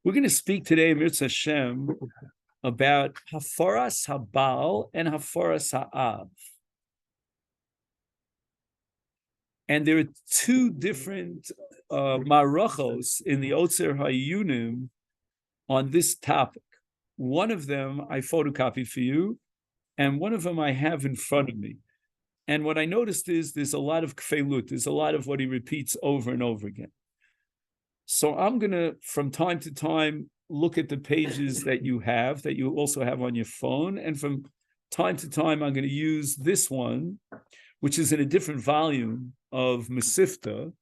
We're going to speak today, Mirza Hashem, about Hafaras Habal and Hafaras Ha'av. And there are two different marachos in the Otzer Hayunim on this topic. One of them I photocopied for you, and one of them I have in front of me. And what I noticed is there's a lot of kfeilut, there's a lot of what he repeats over and over again. So I'm going to, from time to time, look at the pages that you also have on your phone. And from time to time, I'm going to use this one, which is in a different volume of Masechet.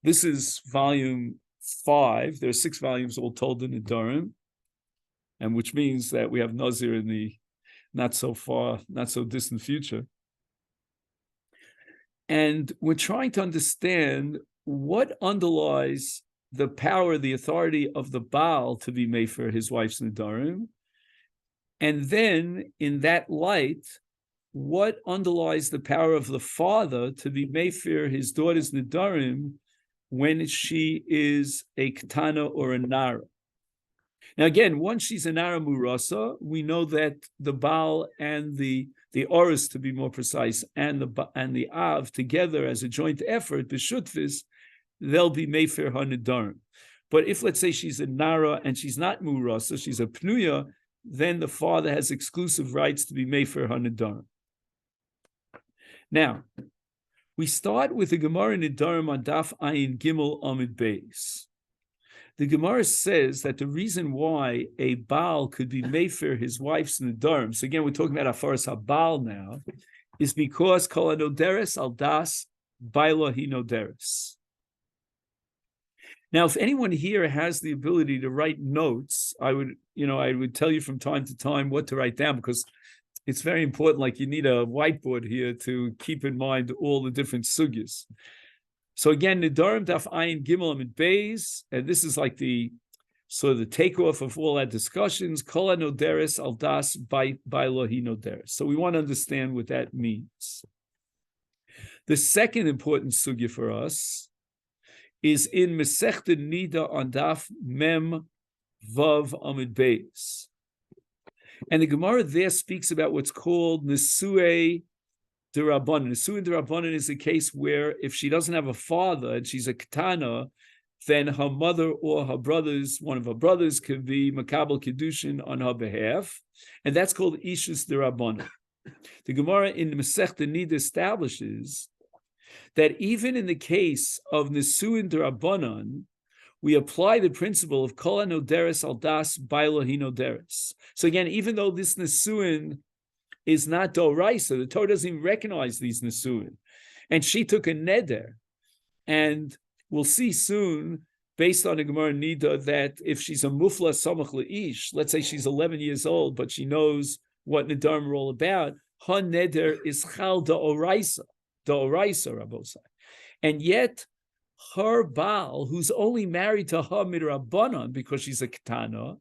This is volume 5. There are 6 volumes all told in Nedarim, and which means that we have Nazir in the not so distant future. And we're trying to understand what underlies the power, the authority of the Baal to be mefer his wife's Nedarim. And then, in that light, what underlies the power of the father to be mefer his daughter's Nedarim when she is a Ketana or a Nara. Now, again, once she's a Nara Murasa, we know that the Baal and the Oris, to be more precise, and the Av together as a joint effort, b'shutfis, they'll be mefer her Nedarim. But if, let's say, she's a Nara and she's not Murasa, she's a Pnuya, then the father has exclusive rights to be mefer her Nedarim. Now, we start with the Gemara Nedarim on Daf Ayin Gimel Amid Beis. The Gemara says that the reason why a Baal could be mefer his wife's Nedarim, so again, we're talking about Hafaras Habal now, is because Kol HaNoderes Al Das Baila Hi Noderes. Now, if anyone here has the ability to write notes, I would tell you from time to time what to write down, because it's very important. Like, you need a whiteboard here to keep in mind all the different sugyas. So again, Nedarim Daf Ayin Gimel Amid Beis, and this is like the takeoff of all our discussions. Kol HaNoderes Al Das Baila Hi Noderes. So we want to understand what that means. The second important sugya for us is in Masechet Nida on Daf Mem Vav Amid Beis. And the Gemara there speaks about what's called Nesuei D'Rabbanan. Nesuei D'Rabbanan is a case where if she doesn't have a father and she's a Ketana, then her mother or her brothers, one of her brothers, could be Makabel Kedushin on her behalf. And that's called Ishus D'Rabbanan. The Gemara in Masechet Nida establishes that even in the case of Nesuin D'Rabbanan, we apply the principle of Kol HaNoderes Al Das Baila Hi Noderes. So again, even though this Nesuin is not Doraisa, the Torah doesn't even recognize these Nesuin. And she took a Neder. And we'll see soon, based on the Gemara Nida, that if she's a Mufla Samach Le'ish, let's say she's 11 years old, but she knows what Nedarim are all about, her Neder is Chal Doraisa, Rabosai. And yet, her Baal, who's only married to her midrabanan because she's a Ketana,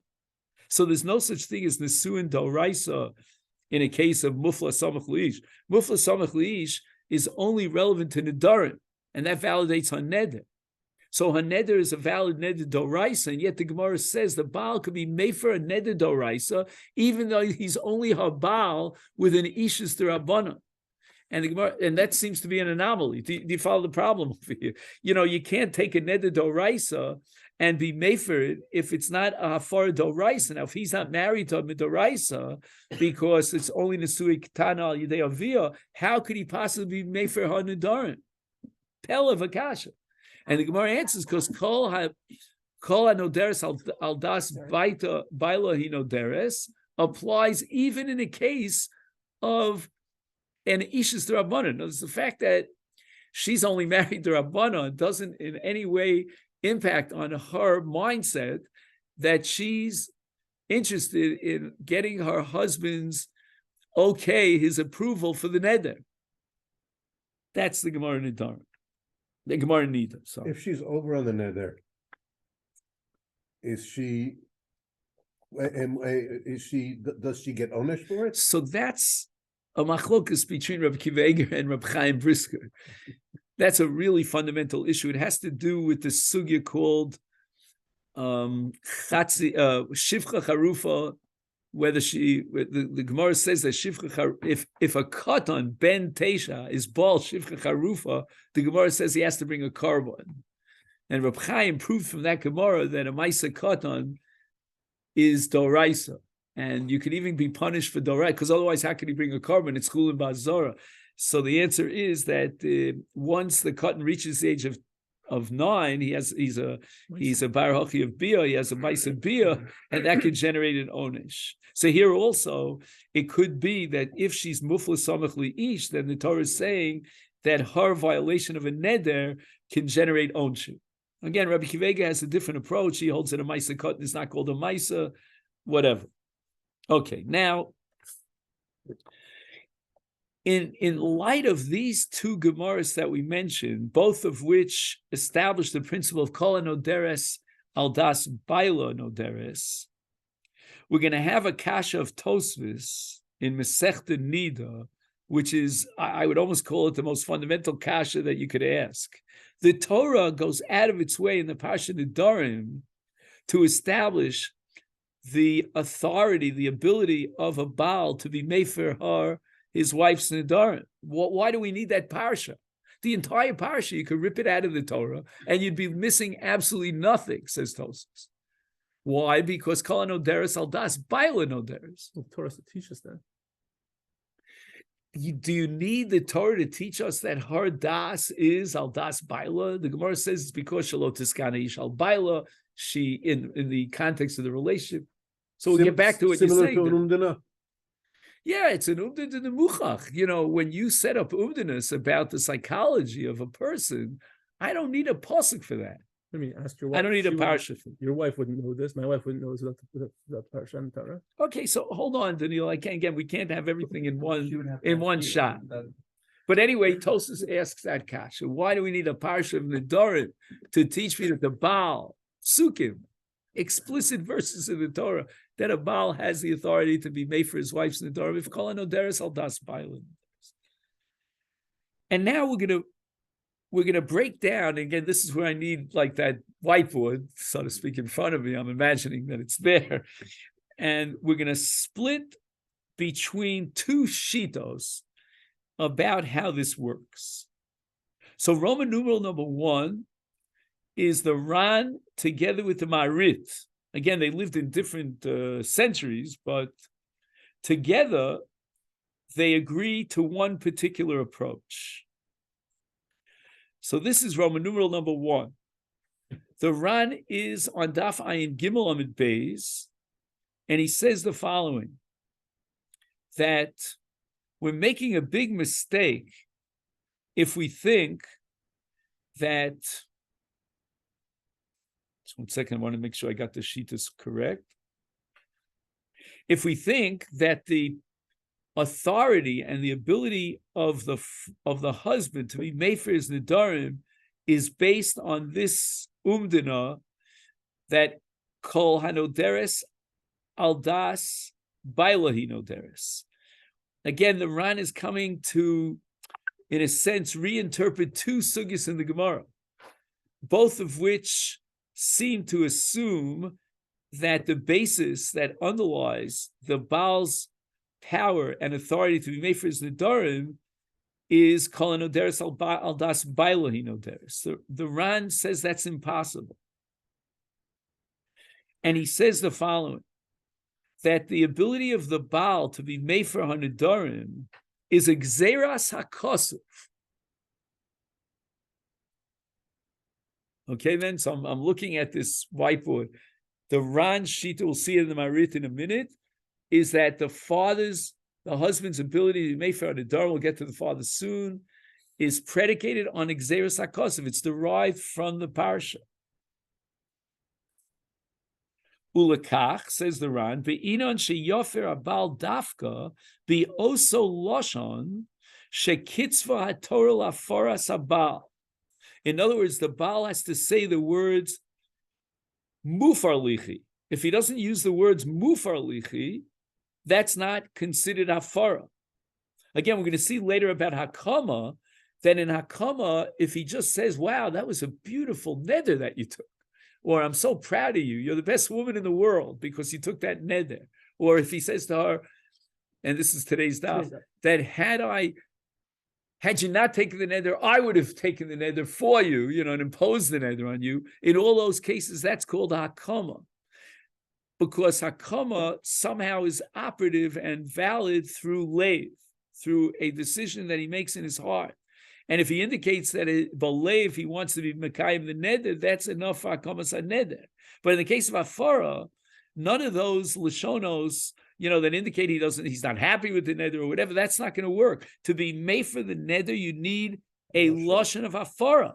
so there's no such thing as Nesuin Doraisa in a case of Mufla Samach Le'ish. Mufla Samach Le'ish is only relevant to Nedarim, and that validates her Neder. So her Neder is a valid Neder Doraisa, and yet the Gemara says the Baal could be mefer a Neder Doraisa, even though he's only her Baal with an Ishus D'Rabbanan. And the Gemara, and that seems to be an anomaly. Do you follow the problem over here? You can't take a Neder Doraisa and be mefer if it's not a Hafar Doraisa. Now, if he's not married to a Midoraisa because it's only Nesui Ketana Al Yidei Avia, how could he possibly be mefer her Nedarim? Pella Vakasha. And the Gemara answers because Kol HaNoderes Al Das Baila Hi Noderes applies even in a case of an Ishus D'Rabbanan. Notice the fact that she's only married to Rabbanan doesn't in any way impact on her mindset that she's interested in getting her husband's his approval for the Neder. That's the Gemara Nedarim. The Gemara Nida. Sorry. If she's over on the Neder, does she get onesh for it? So that's a machlokus between Rabbi Kiva Eger and Rabbi Chaim Brisker. That's a really fundamental issue. It has to do with the sugya called shivcha charufa, whether the Gemara says that shivcha, if a katan ben teisha is bal shivcha charufa, the Gemara says he has to bring a carbon. And Reb Chaim proved from that Gemara that a maisa katan is doraisa, and you could even be punished for doraisa, because otherwise, how can he bring a carbon? It's chulin ba'zara. So the answer is that once the katan reaches the age of 9, he's a bar hachi of bia, he has a maisa bia, and that can generate an onish. So here also, it could be that if she's mufla samach li'ish, then the Torah is saying that her violation of a neder can generate onshu. Again, Rabbi Kivega has a different approach. He holds that a maisa katan is not called a maisa, whatever. Okay, now, in light of these two Gemaras that we mentioned, both of which establish the principle of kol noderes al das baila noderes, we're going to have a kasha of Tosfos in Masechet Nida, which is, I would almost call it the most fundamental kasha that you could ask. The Torah goes out of its way in the Parsha Nedarim to establish the authority, the ability of a Baal to be mefer her, his wife's Nedarim. Why do we need that Parsha? The entire Parsha, you could rip it out of the Torah and you'd be missing absolutely nothing, says Tosfos. Why? Because kol noderes al das baila noderes. Well, the Torah teaches that. Do you need the Torah to teach us that her das is al das baila? The Gemara says it's because shalot tiskana ish al baila. She in the context of the relationship. So we'll get back to what you're saying. Yeah, it's an umdin to the muchach. You know, when you set up umdinas about the psychology of a person, I don't need a pasuk for that. Let me ask your wife. I don't need a parsha. Your wife wouldn't know this. My wife wouldn't know this without the parsha and Torah. Okay, so hold on, Daniel. We can't have everything in one shot. But anyway, Tosfos asks that kasha. Why do we need a parsha of Nedarim to teach me that the Baal, Sukkim, explicit verses in the Torah, that a Baal has the authority to be made for his wife's Nedarim? If kol noderes al das baila. And now we're gonna break down, and again, this is where I need like that whiteboard, so to speak, in front of me. I'm imagining that it's there. And we're gonna split between two shitos about how this works. So Roman numeral number 1 is the Ran together with the Marit. Again, they lived in different centuries, but together they agree to one particular approach. So this is Roman numeral number 1. The Ran is on Daf Ayin Gimel Amid Beis, and he says the following, that we're making a big mistake if we think that, just one second, I want to make sure I got the shitas correct. If we think that the authority and the ability of the husband to be made for his nedarim is based on this umdina that kol hanoderes al das baila hinoderes. Again, the Ran is coming to, in a sense, reinterpret two sugyas in the Gemara, both of which seem to assume that the basis that underlies the Baal's power and authority to be made for his nedarim is kol hanoderes al das baila hinoderes. The Ran says that's impossible. And he says the following, that the ability of the Baal to be made for her nedarim is a gzeras hakosuf. Okay, then, so I'm looking at this whiteboard. The Ran Shita, we'll see it in the Marit in a minute, is that the husband's ability to be made for her nedarim, we'll get to the father soon, is predicated on gzeras hakosuf. It's derived from the parsha. Ulekach, says the Ran, be'inon sheyofer abal dafka be oso loshon shekitzva hatorah laforas abal. In other words, the Baal has to say the words mufar lichi. If he doesn't use the words mufar lichi, that's not considered hafara. Again, we're going to see later about hakama then in Hakama, if he just says, wow, that was a beautiful neder that you took, or I'm so proud of you, you're the best woman in the world because you took that neder, or if he says to her, and this is today's daf, that had you not taken the neder, I would have taken the neder for you, and imposed the neder on you. In all those cases, that's called hakama, because hakama somehow is operative and valid through leiv, through a decision that he makes in his heart. And if he indicates that b'leiv he wants to be mekayim the neder, that's enough for hakamas neder. But in the case of Hafara, none of those lashonos, that indicate he's not happy with the neder or whatever, that's not going to work. To be made for the neder, you need a lashon of Hafara.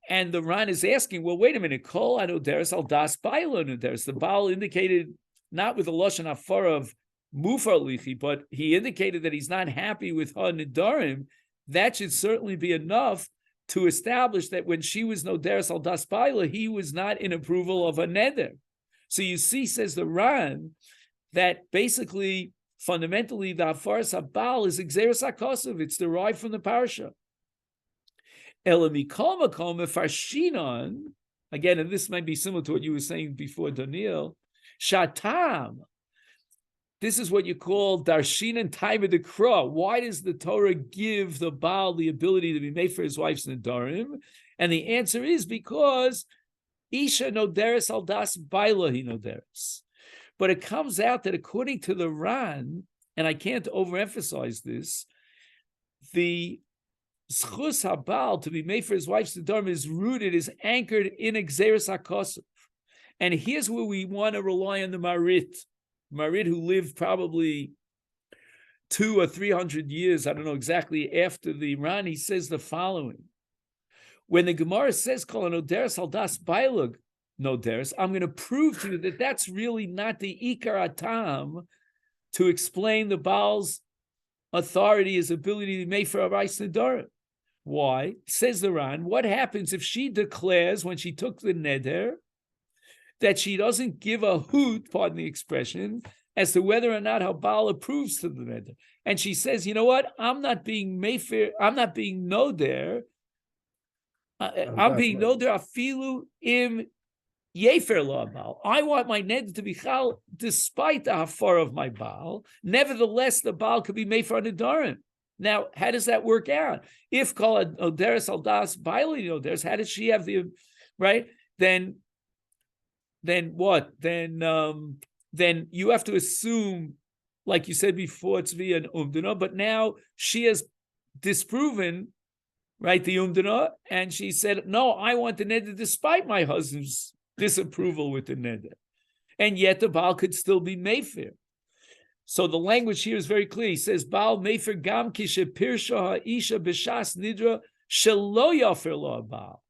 And the Ran is asking, well, wait a minute, kol anoderes al das bailo noderes. The Baal indicated not with the lashon Hafara of mufar lichi, but he indicated that he's not happy with her nedarim. That should certainly be enough to establish that when she was noderes al das bailo, he was not in approval of a neder. So you see, says the Ran, that basically, fundamentally, the Hafaras Habal is Xeris HaKosav. It's derived from the parasha. Elamikol Makom Mefarshinon, again, and this might be similar to what you were saying before, Daniel, Shatam. This is what you call Darshin and time of the Kra. Why does the Torah give the Baal the ability to be made for his wife's Nedarim? And the answer is because Isha Noderes al das Baila hi Noderes. But it comes out that according to the Ran, and I can't overemphasize this, the Schus Habal to be made for his wife's Nedarim is anchored in Xeris HaKosav. And here's where we want to rely on the Marit, who lived probably 200 or 300 years, I don't know exactly, after the Ran. He says the following. When the Gemara says, Kol anoderes al das bailug, noderes, I'm going to prove to you that that's really not the ikar atam to explain the Baal's authority, his ability to make for a rice nedarim. Why? Says the Ran, what happens if she declares when she took the neder that she doesn't give a hoot, pardon the expression, as to whether or not her Baal approves to the neder? And she says, you know what? I'm not being mefer, I'm not being noder, I'm being noder afilu im Yefer lo Baal. I want my neder to be chal despite the hafar of my Baal. Nevertheless, the Baal could be made for a nedarim. Now, how does that work out? If kol oderes al das baili oderes, how does she have the right? Then what? Then you have to assume, like you said before, it's via an umdana. But now she has disproven, right, the umdana, and she said, no, I want the neder despite my husband's disapproval with the neder, and yet the Baal could still be mefer. So the language here is very clear. He says, Baal mefer gam kishe pirsha ha'isha b'shas nidra shelo yafer lo Baal.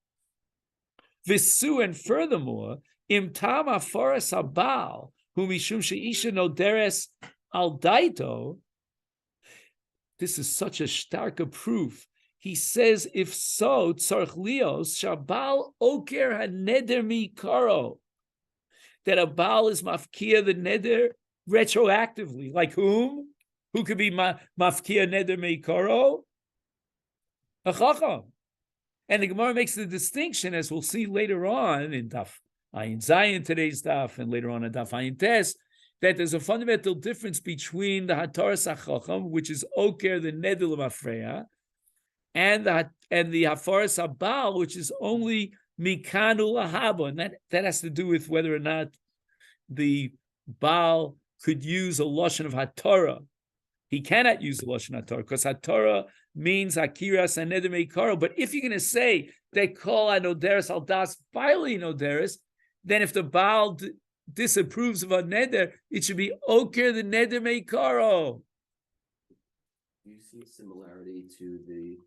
Visu, and furthermore, im tam hafaras haBaal hu mishum sheisha noderes al daito. This is such a stark proof. He says, if so, tzarch lios shabal oker haneder mikaro, that a Baal is mafkia the neder retroactively. Like whom? Who could be mafkia neder mikaro? A chacham. And the Gemara makes the distinction, as we'll see later on in Daf Ayin Zayin, today's Daf, and later on in Daf Ayin Tes, that there's a fundamental difference between the Hataras HaChacham, which is oker the neder l'mafreya, and the Hafaras Habal, which is only mikanu lahaba, and that has to do with whether or not the Baal could use a lashon of Hatorah. He cannot use the lashon Hatorah because Hatorah means Hakiras and Neder Meikaro. But if you're going to say they call anoderes al das baili noderes, then if the Baal disapproves of a neder, it should be oker the Neder Meikaro. Do you see similarity to the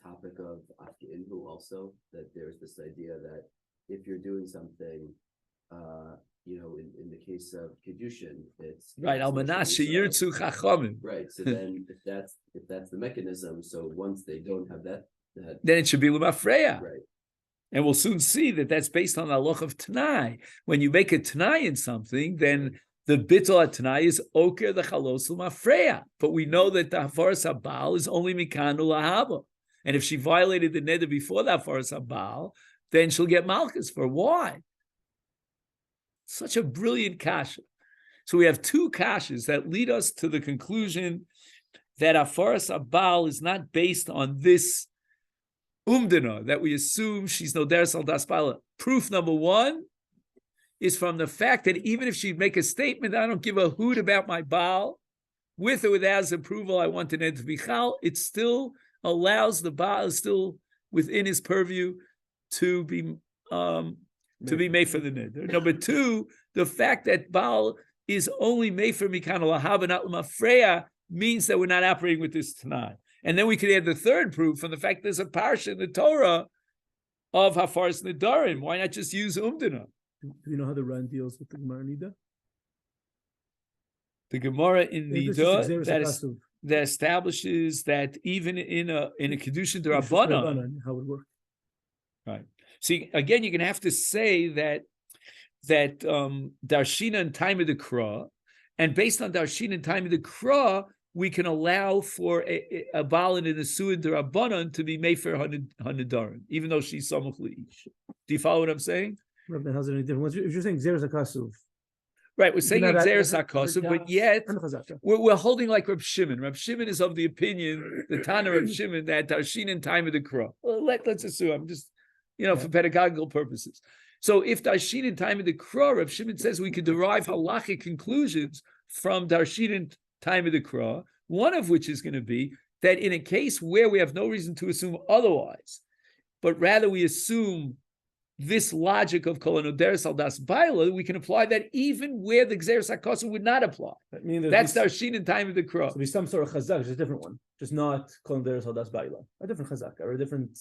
topic of Afkinhu also, that there's this idea that if you're doing something, in the case of Kedushin, it's right. Al manashe yirtzu chachamim. Right. So then, if that's the mechanism, so once they don't have that then it should be l'mafreya. Right. And we'll soon see that that's based on the halacha of Tanai. When you make a Tanai in something, then The bittul atnai is oker the chalos l'mafreya, but we know that the hafaras habal is only mikanu lahaba, and if she violated the neder before the hafaras habal, then she'll get malchus. For why? Such a brilliant kasha. So we have two kashas that lead us to the conclusion that hafaras habal is not based on this umdana that we assume she's noderes al das baila. Proof number one is from the fact that even if she'd make a statement, I don't give a hoot about my Baal, with or without his approval, I want an end to be chal, it still allows the Baal, is still within his purview to be made for the neder. Number two, the fact that Baal is only made for mikan lahaba, not l'mafreya, means that we're not operating with this tonight. And then we could add the third proof from the fact there's a parsha in the Torah of hafaras nedarim. Why not just use umdana? Do you know how the Ran deals with the Gemara Nida? The Gemara in Nida that establishes that even in a kedushin d'Rabbanan, how it would work. Right. See, again, you're going to have to say that darshina and time of the kra, and based on darshina and time of the kra, we can allow for a balin in a suin d'Rabbanan to be mefer hanedarim, even though she's samuch leish. Do you follow what I'm saying? Rabbi, how's it any different? If you're saying Xeris HaKasuv. Right, we're saying Xeris HaKasuv, but yet we're holding like Reb Shimon. Reb Shimon is of the opinion, the Tana Reb Shimon, that Tarshin in time of the Kra. Well, let's assume, I'm just, for pedagogical purposes. So if Tarshin in time of the Kra, Reb Shimon says we could derive halachic conclusions from Tarshin in time of the Kra, one of which is going to be that in a case where we have no reason to assume otherwise, but rather we assume this logic of kol anoderes al das baila, we can apply that even where the Xeris HaKosa would not apply. That's Darshin in time of the Kra. So be some sort of chazak, just a different one, just not kol anoderes al das baila, a different chazak or a different.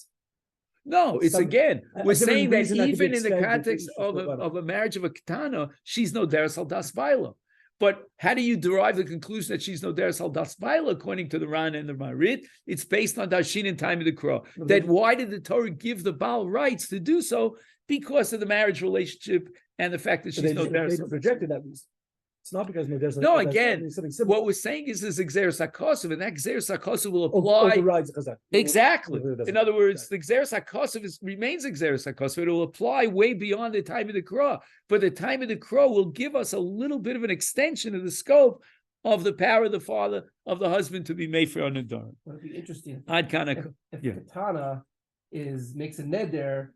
No, it's again, we're saying that even in the context of a marriage of a katana, she's no deres al das baila. But how do you derive the conclusion that she's no deres al das baila according to the Ran and the Marit? It's based on Darshin in time of the Kra. That why did the Torah give the Baal rights to do so? Because of the marriage relationship and the fact that she's no deres. They rejected that reason. It's not because no deres. No, again, what we're saying is this Xeris HaKosav, and that Xeris HaKosav will apply. Exactly. In other words, the Xeris HaKosav remains Xeris HaKosav. It will apply way beyond the time of the Kra. But the time of the Kra will give us a little bit of an extension of the scope of the power of the father, of the husband to be mefer on neder. It'd be interesting if the katana makes a neder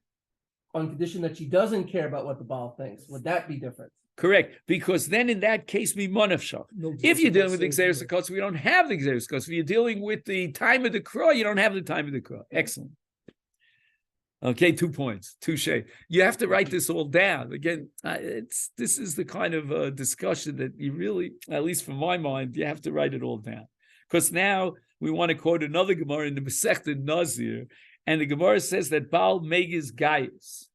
on condition that she doesn't care about what the Baal thinks. Would that be different? Correct, because then in that case, mimonafshach. If you're dealing with the Xeris HaKosav, we don't have the Xeris HaKosav. If you're dealing with the time of the Kra, you don't have the time of the Kra. Excellent. Okay, 2 points, touche. You have to write this all down. Again, this is the kind of discussion that you really, at least from my mind, you have to write it all down. Because now we want to quote another Gemara in the Masechet Nazir, and the Gemara says that Baal Megiz Gaius.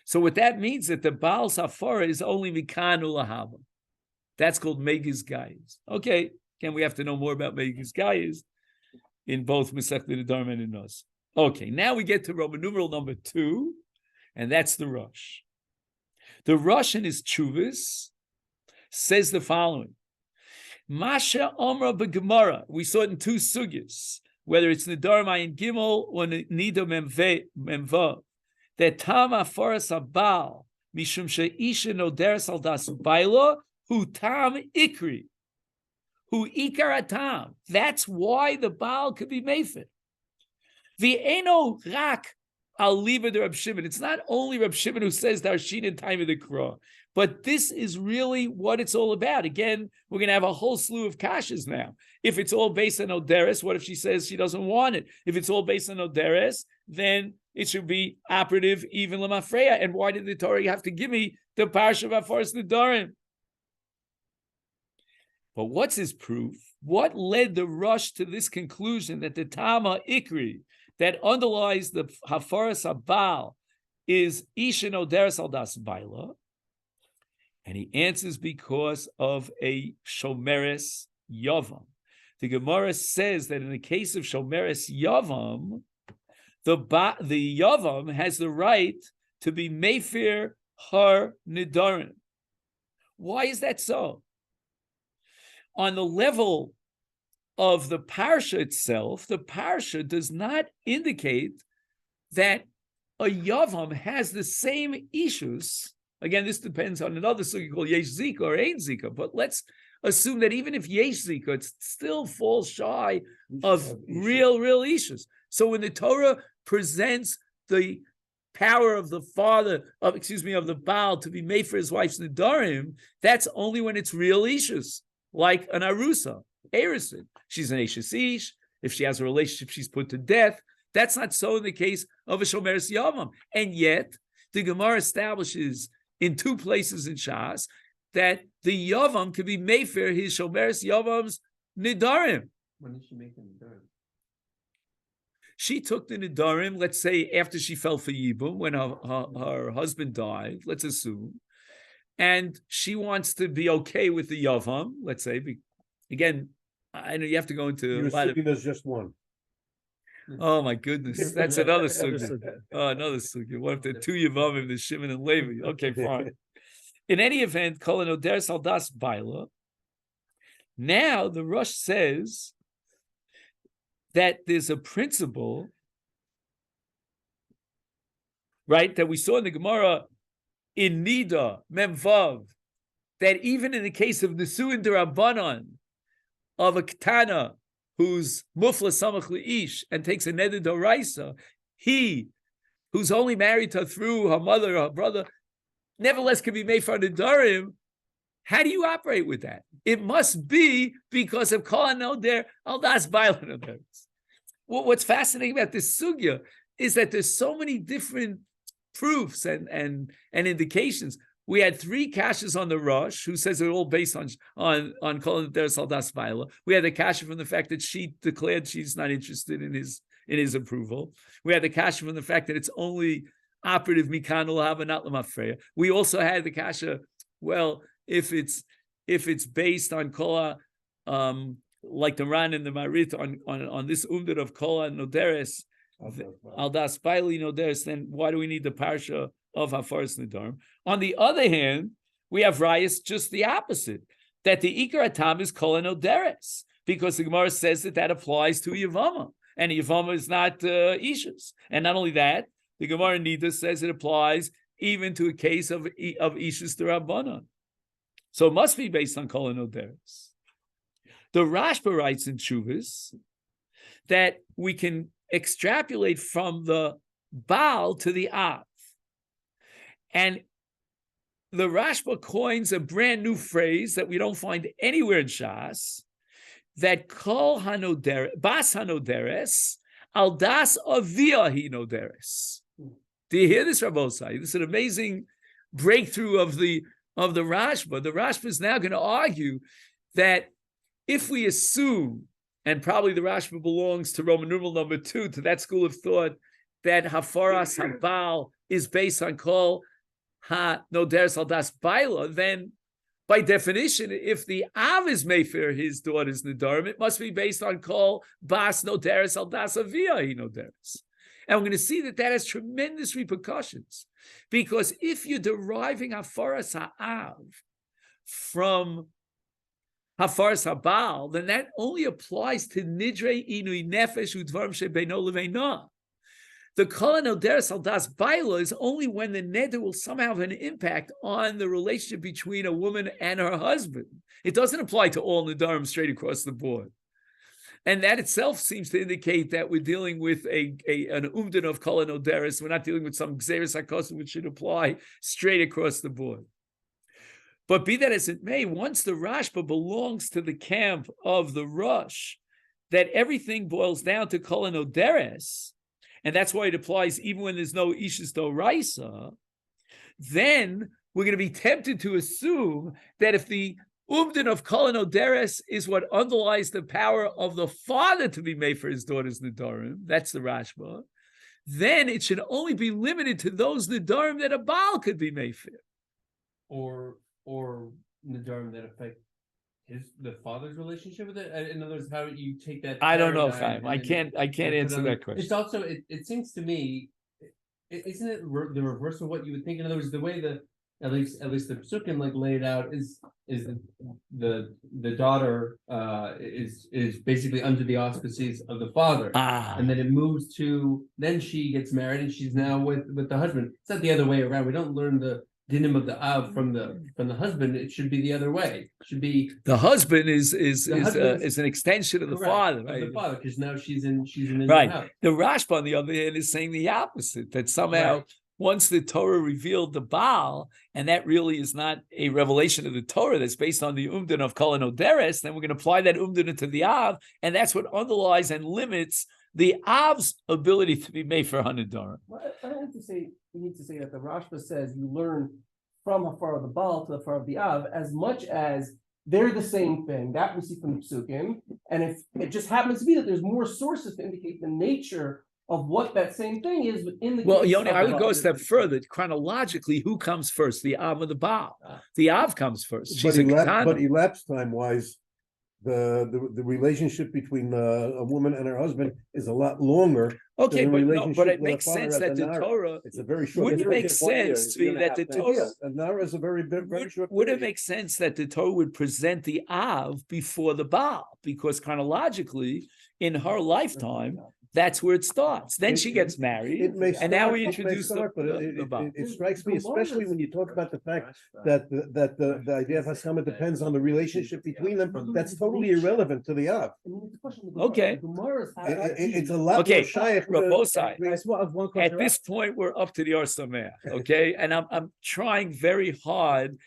So what that means that the Baal Safara is only Mikanu Lahava. That's called Megiz Gaius. Okay, again, we have to know more about Megiz Gaius in both Masechet Nedarim and in Nos. Okay, now we get to Roman numeral number 2, and that's the Rosh. The Rosh in his Chuvas says the following. Masha Omra B'Gemara. We saw it in 2 sugyas, whether it's Nedarim Ayin Gimel or Nida Memvav, that Tam Afaras Abal, Mishum She'isha Noderes Al Das Baila, Hu Tam Ikri, Hu Ikar Tam. That's why the Baal could be Meifit. V'eno rak al liba de Reb Shimon. It's not only Reb Shimon who says Darshin in time of the Kra, but this is really what it's all about. Again, we're going to have a whole slew of kashas now. If it's all based on Oderes, what if she says she doesn't want it? If it's all based on Oderes, then it should be operative even Lamafreya. And why did the Torah have to give me the parsha of Hafaras Nedarim? But what's his proof? What led the Rush to this conclusion that the Tama Ikri, that underlies the Hafaras Habal, is Isha Noderes Al Das Baila? And he answers because of a Shomeres Yavam. The Gemara says that in the case of Shomeres Yavam, the Yavam has the right to be Mefer Har Nedarim. Why is that so? On the level of the parsha itself, the parsha does not indicate that a yavam has the same issues. Again, this depends on another sugi called yesh zika or ain't zika, but let's assume that even if yesh zika, it still falls shy of real issues. So when the Torah presents the power of the father, of the Baal to be made for his wife's Nedarim, that's only when it's real issues, like an Arusa, Erison. She's an Eshes Ish. If she has a relationship, she's put to death. That's not so in the case of a Shomeres Yavam. And yet, the Gemara establishes in two places in Shas that the Yavam could be made for his Shomeres Yavam's Nedarim. When did she make the Nedarim? She took the Nedarim, let's say, after she fell for Yibum, when her husband died, let's assume, and she wants to be okay with the Yavam, let's say. Again, I know you have to go into You're a lot of... assuming there's just one. Oh my goodness, that's another sugya. Oh, another sugya. What if there are two Yavamim, the Shimon and Levi? Okay, fine. In any event, Kol Noder Saldas Baila. Now the Rosh says that there's a principle, right, that we saw in the Gemara in Nida, Memvav, that even in the case of Nesuin D'Rabbanan, of a Ketana, who's Mufla Samach Le'ish, and takes a Neder D'Oraisa, he, who's only married to her through her mother or her brother, nevertheless can be made for Nedarim. How do you operate with that? It must be because of Kol HaNoder Al Das Baila Noderes. What's fascinating about this sugya is that there's so many different proofs and indications. We had three kashas on the Rosh, who says they're all based on Kol HaNoder Al Das Baila. We had the kasha from the fact that she declared she's not interested in his approval. We had the kasha from the fact that it's only operative mikan l'hava, not l'mafreya. We also had the kasha, well, if it's based on kola, like the Ran and the Marit on this umdar of kola noderes al das baili noderes, then why do we need the parsha of Hafaras Nedarim? On the other hand, we have rayas just the opposite, that the ikar atam is kola noderes, because the Gemara says that applies to Yavama, and Yavama is not Ishus. And not only that, the Gemara Nida says it applies even to a case of Ishus D'Rabbanan. So it must be based on Kol HaNoderes. The Rashba writes in Shuvas that we can extrapolate from the Baal to the Av. And the Rashba coins a brand new phrase that we don't find anywhere in Shas, that Kol HaNoderes, Bas HaNoderes, Al Das Avia Hi Noderes. Do you hear this, Rabbosai? This is an amazing breakthrough of the Rashba. The Rashba is now going to argue that if we assume, and probably the Rashba belongs to Roman numeral number 2, to that school of thought, that Hafaras Habal is based on Kol HaNoderes Al Das Baila, then by definition, if the Av is Mefer his daughter's Nedarim, it must be based on Kol Bas Noderes Al Das Avia Hi Noderes. And we're going to see that has tremendous repercussions, because if you're deriving Hafaras Ha'av from Hafaras Habal, then that only applies to Nidre Inui Nefesh Udvarim Shebeino Leveina. The Kol HaNoderes Al Das Baila is only when the neder will somehow have an impact on the relationship between a woman and her husband. It doesn't apply to all nedarim straight across the board. And that itself seems to indicate that we're dealing with an umdin of Kol HaNoderes. We're not dealing with some Gzeres HaKosim which should apply straight across the board. But be that as it may, once the Rashba belongs to the camp of the Rosh, that everything boils down to Kol HaNoderes, and that's why it applies even when there's no Ishus D'Oraisa, then we're going to be tempted to assume that if the umdin of Kol HaNoderes is what underlies the power of the father to be made for his daughter's Nedarim, that's the Rashba, then it should only be limited to those Nedarim that a Baal could be made for. Or Nedarim that affect the father's relationship with it. In other words, how do you take that? I don't know, Chaim. I can't answer that question. It's also it seems to me, isn't it the reverse of what you would think? In other words, the way at least the psukim like laid out is the daughter is basically under the auspices of the father. And then it moves to, then she gets married and she's now with the husband. It's not the other way around. We don't learn the dinim of the av from the husband. It should be the other way. It should be the husband is husband's- an extension of the correct, father, of right? the father, because now she's in his Right. house. The Rashba, on the other hand, is saying the opposite, that somehow once the Torah revealed the Baal, and that really is not a revelation of the Torah, that's based on the Umdin of Kol Deres, then we're going to apply that Umdin into the Av, and that's what underlies and limits the Av's ability to be made for Hanadorim. Well, I don't need to say that the Rashba says you learn from Hafar of the Baal to the Hafar of the Av as much as they're the same thing. That we see from the Psukim. And if it just happens to be that there's more sources to indicate the nature of what that same thing is within the Well, case Yoni, of I the would go Baal. a step further. Chronologically, who comes first, the Av or the Baal? The Av comes first. She's But a Ketana. elapse time wise, the relationship between a woman and her husband is a lot longer. Okay, the but relationship it with makes a father sense at that the the Nara. Torah It's a very short. wouldn't it period. make sense to me that the Torah And Nara is a very short. would it period. make sense that the Torah would present the Av before the Baal? Because chronologically, in her lifetime, that's where it starts. Then she gets married, It may and now we start, introduce but the Baal. it strikes me, especially when you talk about the fact that the idea of Haskama depends on the relationship between them. That's totally irrelevant to the Av. I mean, it's a question of the Gemara. Okay. The Gemara's It's a lot Okay, more shaykh. both sides. I just have one question. At this point, we're up to the Or Sameach, okay? And I'm trying very hard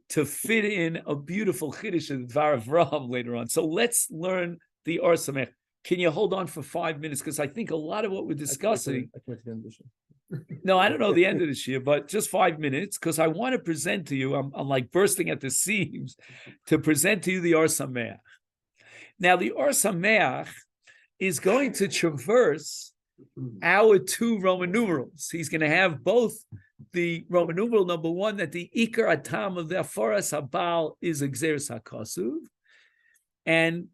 to fit in a beautiful Chiddush of Dvar Avraham later on. So let's learn the Or Sameach. Can you hold on for 5 minutes? Because I think a lot of what we're discussing. No, I don't know the end of this year, but just 5 minutes, because I want to present to you, I'm like bursting at the seams to present to you the Or Sameach. Now, the Or Sameach is going to traverse our two Roman numerals. He's going to have both the Roman numeral number one, that the Ikar Atam of the Afaras Habal is Exeris HaKasuv, and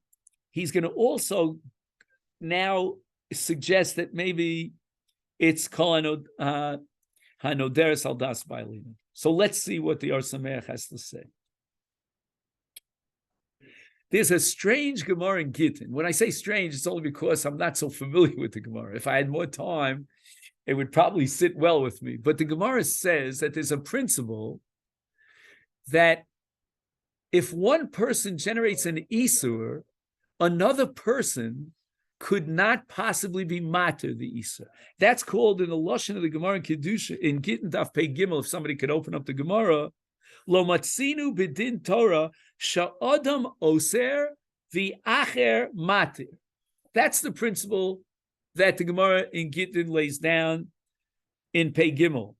he's going to also now suggest that maybe it's Kol Hanoderes Al Das Bailina. So let's see what the Or Sameach has to say. There's a strange Gemara in Gittin. When I say strange, it's only because I'm not so familiar with the Gemara. If I had more time, it would probably sit well with me. But the Gemara says that there's a principle that if one person generates an Isur, another person could not possibly be mater the Isur. That's called in the Lashon of the Gemara in Kedusha, in Gittin Daf Pei Gimel, if somebody could open up the Gemara, Lo matzinu b'din Torah sha'adam oser v'acher matir. That's the principle that the Gemara in Gittin lays down in Pei Gimel.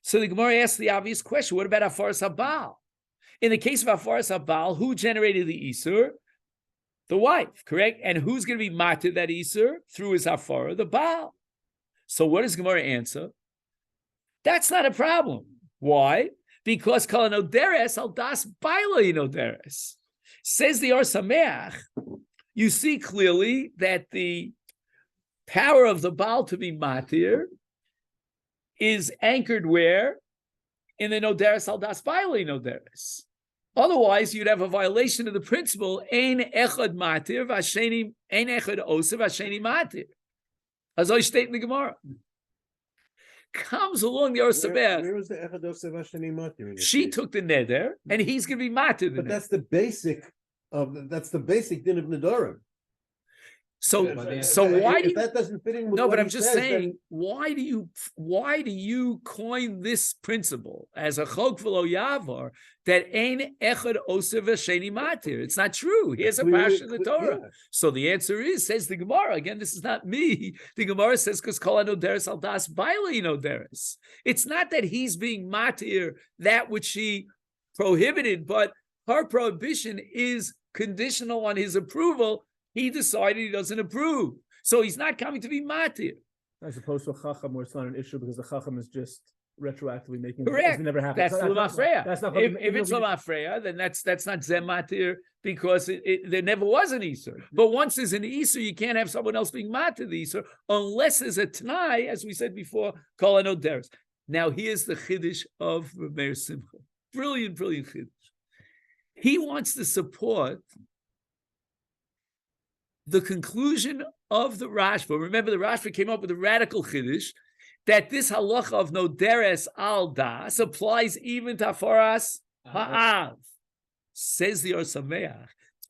So the Gemara asks the obvious question: what about Afaras Habal? In the case of Afaras Habal, who generated the Isur? The wife, correct? And who's going to be matir that Isur? Through his Hafara, the Baal. So what does Gemara answer? That's not a problem. Why? Because Kol Hanoderes Al Das Bailinoderes. Says the Or Sameach, you see clearly that the power of the Baal to be matir is anchored where? In the Noderes Al Das Bailinoderes. Otherwise, you'd have a violation of the principle, Ein Echad Matir, Vasheni, Ein Echad Oser, Vasheni Matir. As I state in the Gemara. Comes along the Or Sameach. Where was the Echad Oser Vasheni Matir? She took the neder, and he's going to be matir the But neder. that's the basic din of Nedarim. So If why do you? that doesn't fit in with No, what but I'm he just says, saying, why do you coin this principle as a chok v'lo yavar that ein echad oser v'sheni matir? It's not true. Here's a parsha in the Torah. yeah. So the answer is, says the Gemara. Again, this is not me. The Gemara says because kol hanoderes al das bailei noderes. It's not that he's being matir that which she prohibited, but her prohibition is conditional on his approval. He decided he doesn't approve. So he's not coming to be matir. As opposed to a chacham where it's not an issue because the chacham is just retroactively making Correct. it never happened. That's Lamafreya. That's not If it's Lamafreya, then that's not Zematir because there never was an Isur. But once there's an Isur, you can't have someone else being matir the Isur unless there's a Tanai, as we said before, Kol Hanoderes. Now here's the chiddush of Reb Meir Simcha. Brilliant, brilliant chiddush. He wants to support the conclusion of the Rashba. Remember, the Rashba came up with a radical chiddush that this halacha of noderes al das applies even to hafaras ha'av. Says the Or Sameach.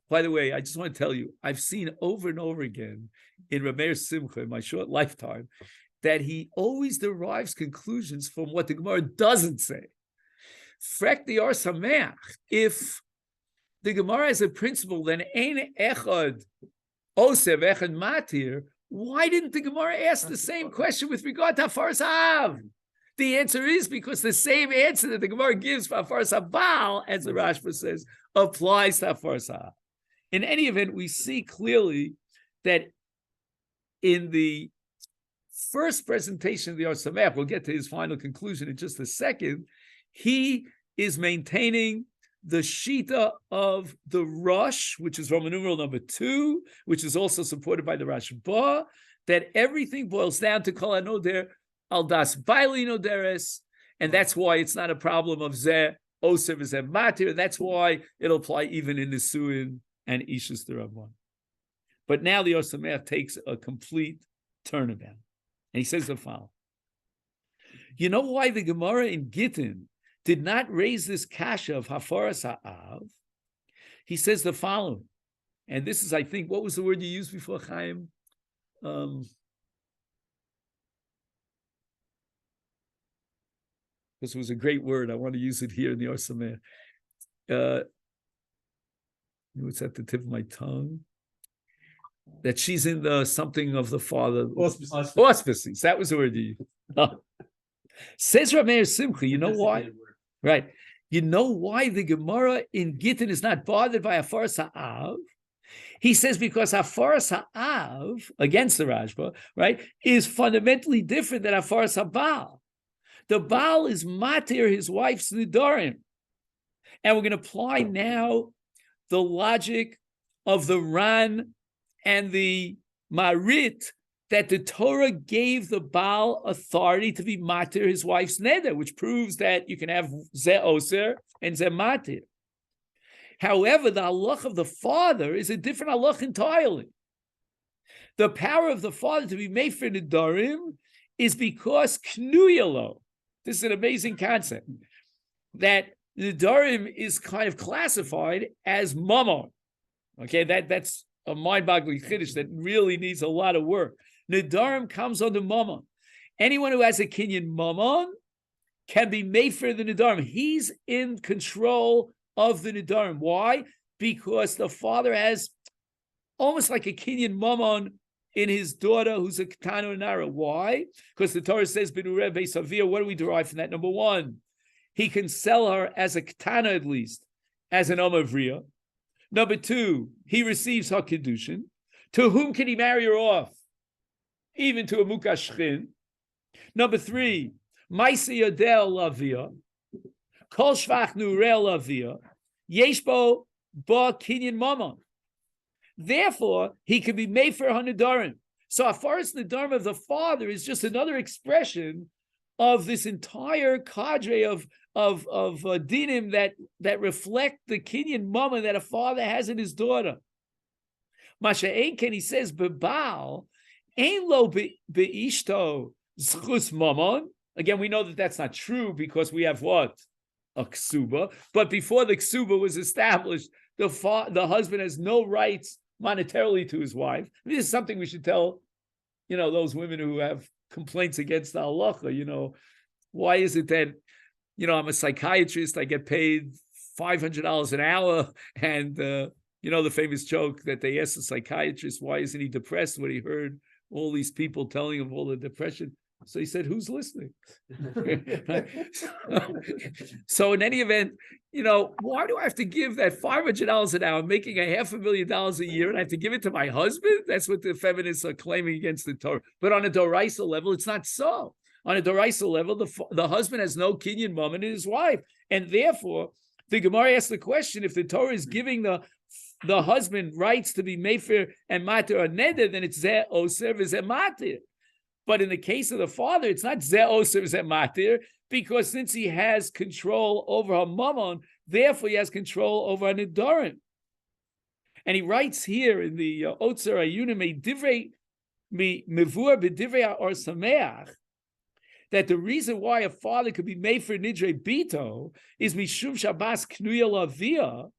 By the way, I just want to tell you, I've seen over and over again in Reb Meir Simcha in my short lifetime that he always derives conclusions from what the Gemara doesn't say. Frek the Or Sameach. If the Gemara has a principle, then ein echad osev echad matir. Why didn't the Gemara ask the same question with regard to hafaras ha'av? The answer is because the same answer that the Gemara gives for hafaras ha'bal, as the Rashba says, applies to hafaras ha'av. In any event, we see clearly that in the first presentation of the Or Sameach, we'll get to his final conclusion in just a second, he is maintaining the shita of the Rosh, which is Roman numeral number 2, which is also supported by the Rashba, that everything boils down to kol hanoder al das baili noderes, and that's why it's not a problem of zeh oser v'zeh matir, and that's why it'll apply even in Nisuin and Ishus D'Rabban. But now the Or Sameach takes a complete turnabout, and he says the following. You know why the Gemara in Gittin did not raise this kasha of hafaras ha'av? He says the following, and this is, I think, what was the word you used before, Chaim? This was a great word. I want to use it here in the Or Sameach. It's at the tip of my tongue. That she's in the something of the father. Auspices. That was the word you used. Says Reb Meir Simcha, you know why? Right. You know why the Gemara in Gittin is not bothered by hafaras ha'av? He says because hafaras ha'av, against the Rashba, right, is fundamentally different than hafaras ha'bal. The Baal is matir his wife's Nedarim. And we're going to apply now the logic of the Ran and the Marit that the Torah gave the Baal authority to be matir his wife's neder, which proves that you can have zeh oser and zeh matir. However, the halach of the father is a different halach entirely. The power of the father to be made for Nedarim is because knuyalo. This is an amazing concept, that Nedarim is kind of classified as mamon. Okay, that's a mind-boggling chiddush that really needs a lot of work. Nedarim comes under mamon. Anyone who has a kinyan mamon can be made for the Nedarim. He's in control of the Nedarim. Why? Because the father has almost like a kinyan mamon in his daughter who's a ketana nara. Why? Because the Torah says, B'nureh Beisavir. What do we derive from that? Number one, he can sell her as a ketana at least, as an omavriya. Number two, he receives her kedushin. To whom can he marry her off? Even to a mukashchin. Number three, Maisa Yodel Lavia, Kol Shvach Nurel Lavia, Yeshbo Ba Kinyan Mamon. Therefore, he can be made for Nedarim. So, as far as Nedarim of the father is just another expression of this entire cadre of dinim that reflect the kinyan mama that a father has in his daughter. Masha Einken, he says, Bebal, Ein lo beishto zchus mamon. Again, we know that that's not true because we have what? A ksuba. But before the ksuba was established, the husband has no rights monetarily to his wife. This is something we should tell, those women who have complaints against the halacha. Why is it that, I'm a psychiatrist, I get paid $500 an hour, and the famous joke that they asked the psychiatrist, why isn't he depressed when he heard all these people telling him all the depression? So he said, who's listening? So in any event, why do I have to give that $500 an hour, making $500,000 a year, and I have to give it to my husband? That's what the feminists are claiming against the Torah. But on a Doraisa level, it's not so. On a Doraisa level, the husband has no kinyan mom in his wife. And therefore, the Gemara asks the question, if the Torah is giving the husband rights to be mefer and matir or neder, then it's zeh oser v'zeh matir. But in the case of the father, it's not ze oser ze matir, because since he has control over her mammon, therefore he has control over her nedarim. And he writes here in the Otzer Ayunim divrei mevur b'divrei or sameach, that the reason why a father could be made for nidre bito is mishum shabbas knuya lavia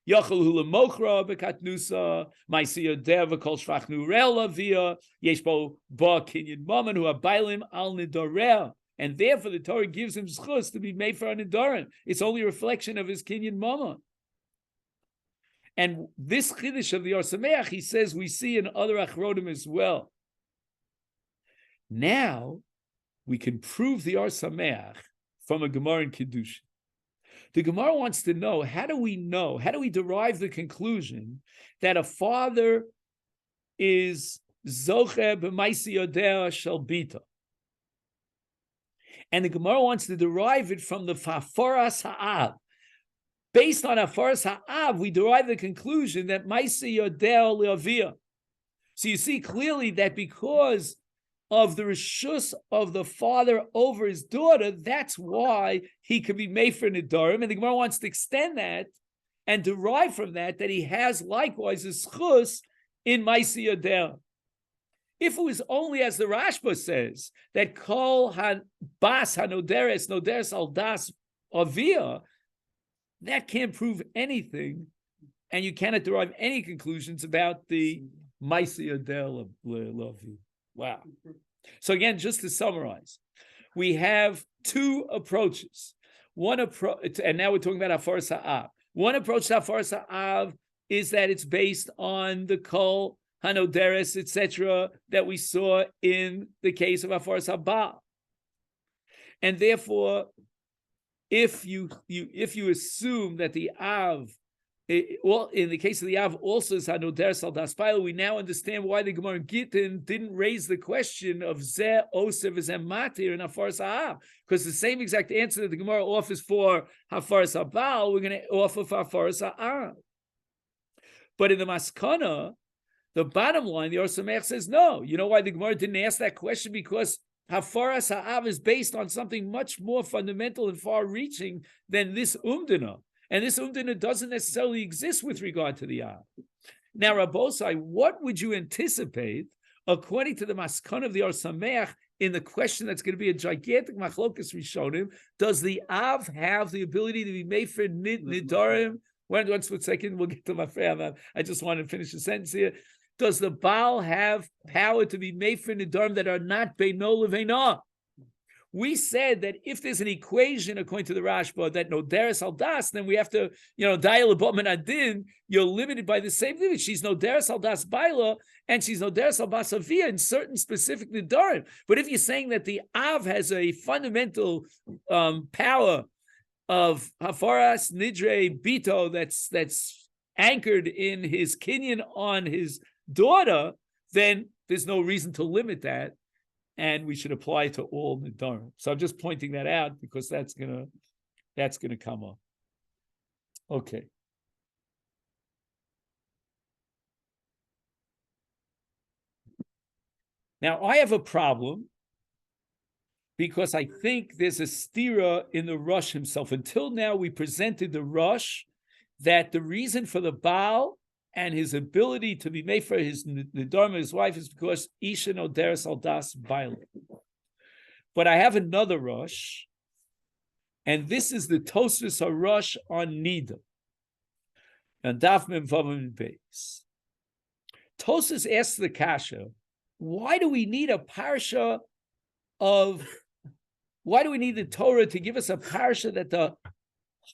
yachol hu lemochra bekatnusa ma'aseh yodeh v'kol shvach nurel lavia yesh bo ba kinyan mammon hu abaylim al nidorel, and therefore the Torah gives him zchus to be made for a nidarim. It's only a reflection of his kinyan mammon. And this chiddush of the Or Sameach, he says, we see in other achronim as well. Now, we can prove the Or Sameach from a Gemara in Kiddush. The Gemara wants to know, how do we derive the conclusion that a father is Zoche b'maisi yodea shel bita? And the Gemara wants to derive it from the Hafaras Ha'av. Based on Hafaras Ha'av, we derive the conclusion that Masechet Yodeh Le'avia. So you see clearly that because of the reshus of the father over his daughter, that's why he could be made for Nedarim. And the Gemara wants to extend that and derive from that he has likewise a schus in Masechet Yodeh. If it was only, as the Rashba says, that Kol Bas Hanoderes Noderes Al Das Avia, that can't prove anything, and you cannot derive any conclusions about the Masechet Yodeh Le'avia. Wow. So again, just to summarize, we have two approaches. One approach, and now we're talking about Hafaras Ha'av. One approach to Hafaras Ha'av is that it's based on the Kol Hanoderes, etc., that we saw in the case of Hafaras Haba. And therefore, if you assume that the Av, well, in the case of the Av also is Hanoderes al Daspayel, we now understand why the Gemara in Gittin didn't raise the question of Zeh Oser v'Zeh Matir in Hafaras Ha'av, because the same exact answer that the Gemara offers for Hafaras Habal, we're going to offer for Hafaras Ha'av. But in the Maskana, the bottom line, the Or Sameach says no. You know why the Gemara didn't ask that question? Because Hafaras Ha'av is based on something much more fundamental and far-reaching than this umdana. And this umdana doesn't necessarily exist with regard to the Av. Now, Rabbosai, what would you anticipate, according to the Maskana of the Or Sameach, in the question that's going to be a gigantic machlokas rishonim? Does the Av have the ability to be made for Nedarim? One second, we'll get to my friend. I just want to finish the sentence here. Does the Baal have power to be made for Nedarim that are not Beino Leveina? We said that if there's an equation, according to the Rashba, that Noderes al Das, then we have to, Dial Abotman Adin, you're limited by the same limit. She's Noderes al Das Baila, and she's Noderes al Basavia in certain specific Nedarim. But if you're saying that the Av has a fundamental power of Hafaras Nidre Bito that's anchored in his kinyan on his daughter, then there's no reason to limit that, and we should apply it to all Nedarim. So I'm just pointing that out because that's gonna come up. Okay. Now I have a problem because I think there's a stira in the Rush himself. Until now, we presented the Rush that the reason for the Baal and his ability to be made for his Nedarim, his wife, is because Isha Noderes al Das Baila. But I have another Rush, and this is the Tosfos HaRush on Nida. And Daf Mem Vav Beis. Tosfos asks the Kasha, why do we need a parsha why do we need the Torah to give us a parsha that the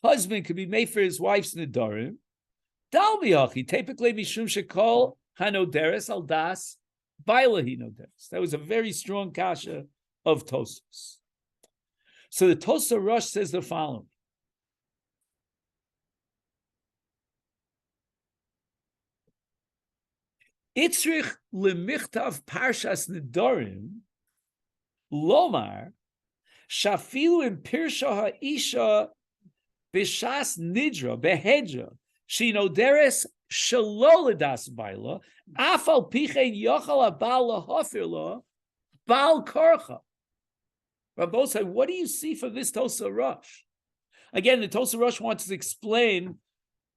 husband could be made for his wife's Nedarim? Dal bi'achi typically mishum shekol hanoderes al das bailahi noderes. That was a very strong kasha of Tosfos. So the Tosfos Rush says the following: Itzrich lemichtav parshas Nedarim lomar shafilu in pirsha ha'isha b'shas nidra behedra shinoderes shaloladas baila afal pichein yochal abal lahafir lo Baal Korcha. Rabbi said, what do you see from this Tosa Rosh? Again, the Tosa Rosh wants to explain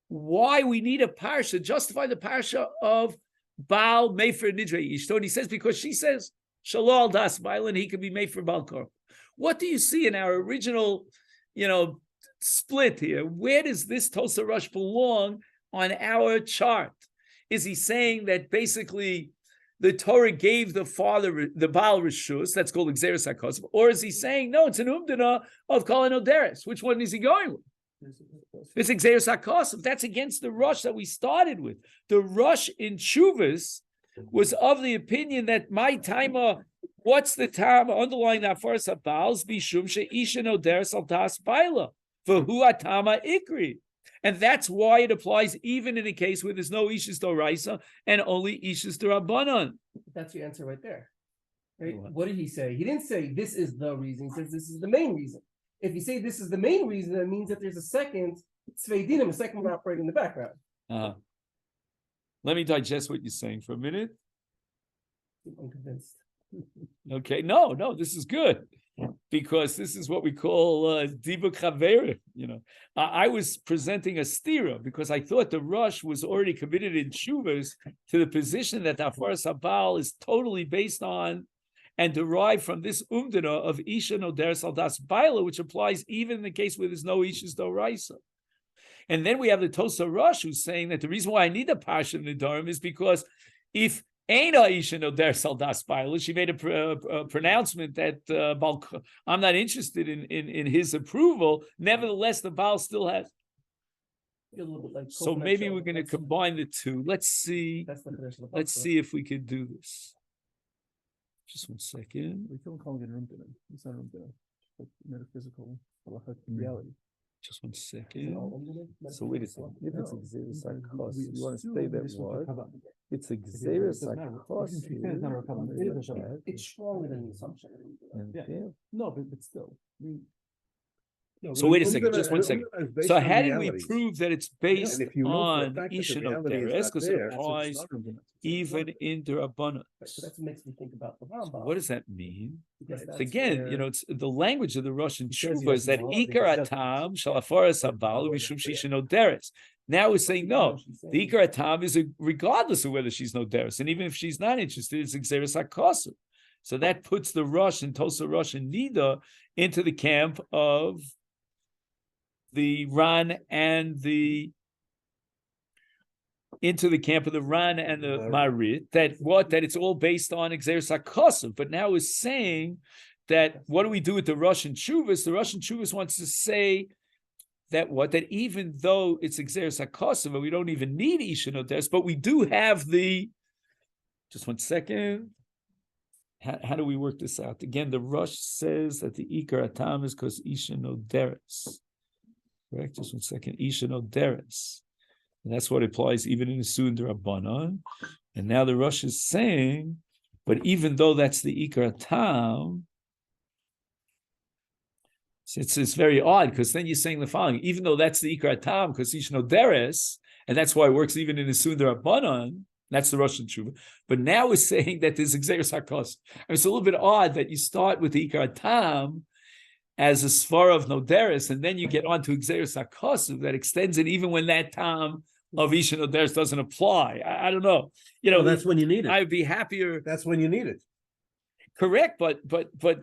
why we need a parsha, justify the parsha of Baal Mefer Nidrei Ishto. And he says, because she says, Shalol Das Baal, and he can be made for Baal Korcha. What do you see in our original, split here? Where does this Tosa Rosh belong on our chart? Is he saying that basically the Torah gave the father, the Baal Rishus, that's called Xeris HaKosov, or is he saying, no, it's an Umdana of Kol Oderes? Which one is he going with? It's Xeris HaKosov. That's against the Rosh that we started with. The Rosh in Chuvas was of the opinion that my timer, what's the time underlying that for us? Baals bishum she'isha oderes al das baila for hu atama ikri. And that's why it applies even in a case where there's no Ishis Doraisa and only Ishis Dorabanan. That's your answer right there. Right? What did he say? He didn't say this is the reason. He says this is the main reason. If you say this is the main reason, that means that there's a second Tzvei Dinim, a second one operating in the background. Let me digest what you're saying for a minute. I'm convinced. Okay, no, this is good. Because this is what we call Dibuk Chaverim. I was presenting a stira because I thought the Rosh was already committed in Shuvas to the position that Hafaras Habal is totally based on and derived from this Umdana of Isha Noderes Al Das Baila, which applies even in the case where there's no Ishas Doraisa. And then we have the Tosa Rosh who's saying that the reason why I need a Pasha Nedarim is because if she made a pronouncement that I'm not interested in his approval. Nevertheless, the Baal still has. So maybe we're going to combine the two. Let's see. Let's see if we can do this. Just 1 second. We don't call it an Umdana. It's not Umdana. It's metaphysical reality. Just 1 second. So wait a second. If it's Xeris HaKos, you want to say that what? It's Xeris HaKos. It's stronger than the assumption. No, but still. So wait a second, just 1 second. So how did we prove that it's based on Isha Noderes? Because it applies even in Derabanan. So that makes me think about the Rambam. What does that mean? Again, it's the language of the Russian Tshuva is that Ikar Atam Shalafaras Habal Mishum Shisha Noderes. Now we're saying no. The Ikar Atam is regardless of whether she's Noderes, and even if she's not interested, it's Xeris HaKosov. So that puts the Rosh and Tosa Rosh and Nida into the camp of the Ran and the Ran and the Marit, that it's all based on Xeris HaKosov. But now we're saying that what do we do with the Russian Chuvas? The Russian Chuvas wants to say that even though it's Xeris HaKosov, we don't even need Isha Noderes, but we do have just 1 second. How do we work this out? Again, the Rosh says that the Ikar Atam is because Isha Noderes. Correct? Just 1 second. Isha Noderes. And that's what applies even in the Sundar Rabbanon. And now the Rosh is saying, but even though that's the Ikar Atam, it's very odd because then you're saying the following, even though that's the Ikar Atam because Isha Noderes, and that's why it works even in the Sundar Rabbanon, that's the Russian Tshuva. But now we're saying that there's Xeris HaKos. It's a little bit odd that you start with the Ikar Tam as a Svar of Noderes, and then you get on to Xeris HaKos that extends it even when that Tam of Isha Noderes doesn't apply. I don't know. That's when you need it. I'd be happier. That's when you need it. Correct, but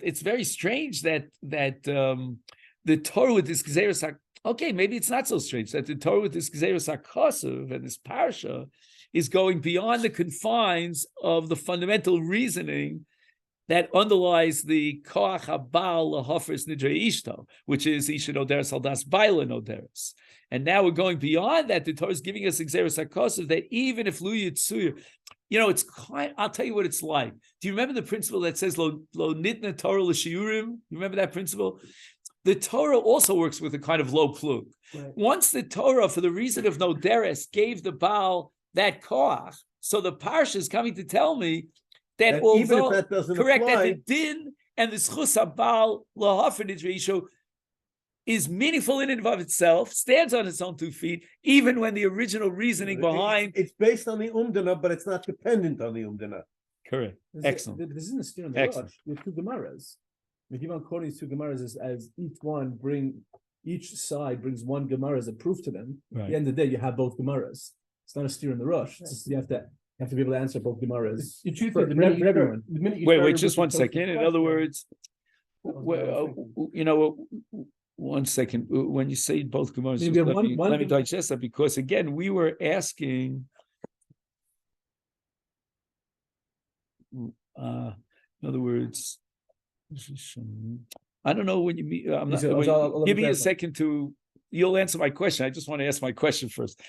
it's very strange that the Torah with this Xeris HaKos, okay, maybe it's not so strange that the Torah with this Xeris HaKos and this Parsha is going beyond the confines of the fundamental reasoning that underlies the Koach Habal Lahofres Nidrei Ishto, which is Isha Noderes Al Das Baila Noderes. And now we're going beyond that. The Torah is giving us Xeris HaKosov that even if Lu Yitzuyer, it's quite, I'll tell you what it's like. Do you remember the principle that says Lo Nitna Torah L'Shiurim? You remember that principle? The Torah also works with a kind of low plug. Right. Once the Torah, for the reason of Noderes, gave the Baal that koach, so the parsha is coming to tell me that although even if that doesn't correct apply, that the din and the schus habal lahafen nidreisho is meaningful in and of itself, stands on its own 2 feet, even when the original reasoning behind it's based on the umdana, but it's not dependent on the umdana. Correct. Excellent. This isn't a steer on the Excellent. rush. We have two Gemaras. We keep on quoting these two Gemaras as each side brings one Gemara as a proof to them. At Right. the end of the day, you have both Gemaras. It's not a steer in the rush. It's just you have to be able to answer both Gemaras. You choose For the minute you everyone. the minute you Wait, started just with one the second. In question. other words, was one second. When you say both Gemaras, You just get let one- me one Gemara- digest that, because again, we were asking. In other words, I don't know when you mean. I'm not, So wait, I'll give me a clarify. second to. You'll answer my question. I just want to ask my question first.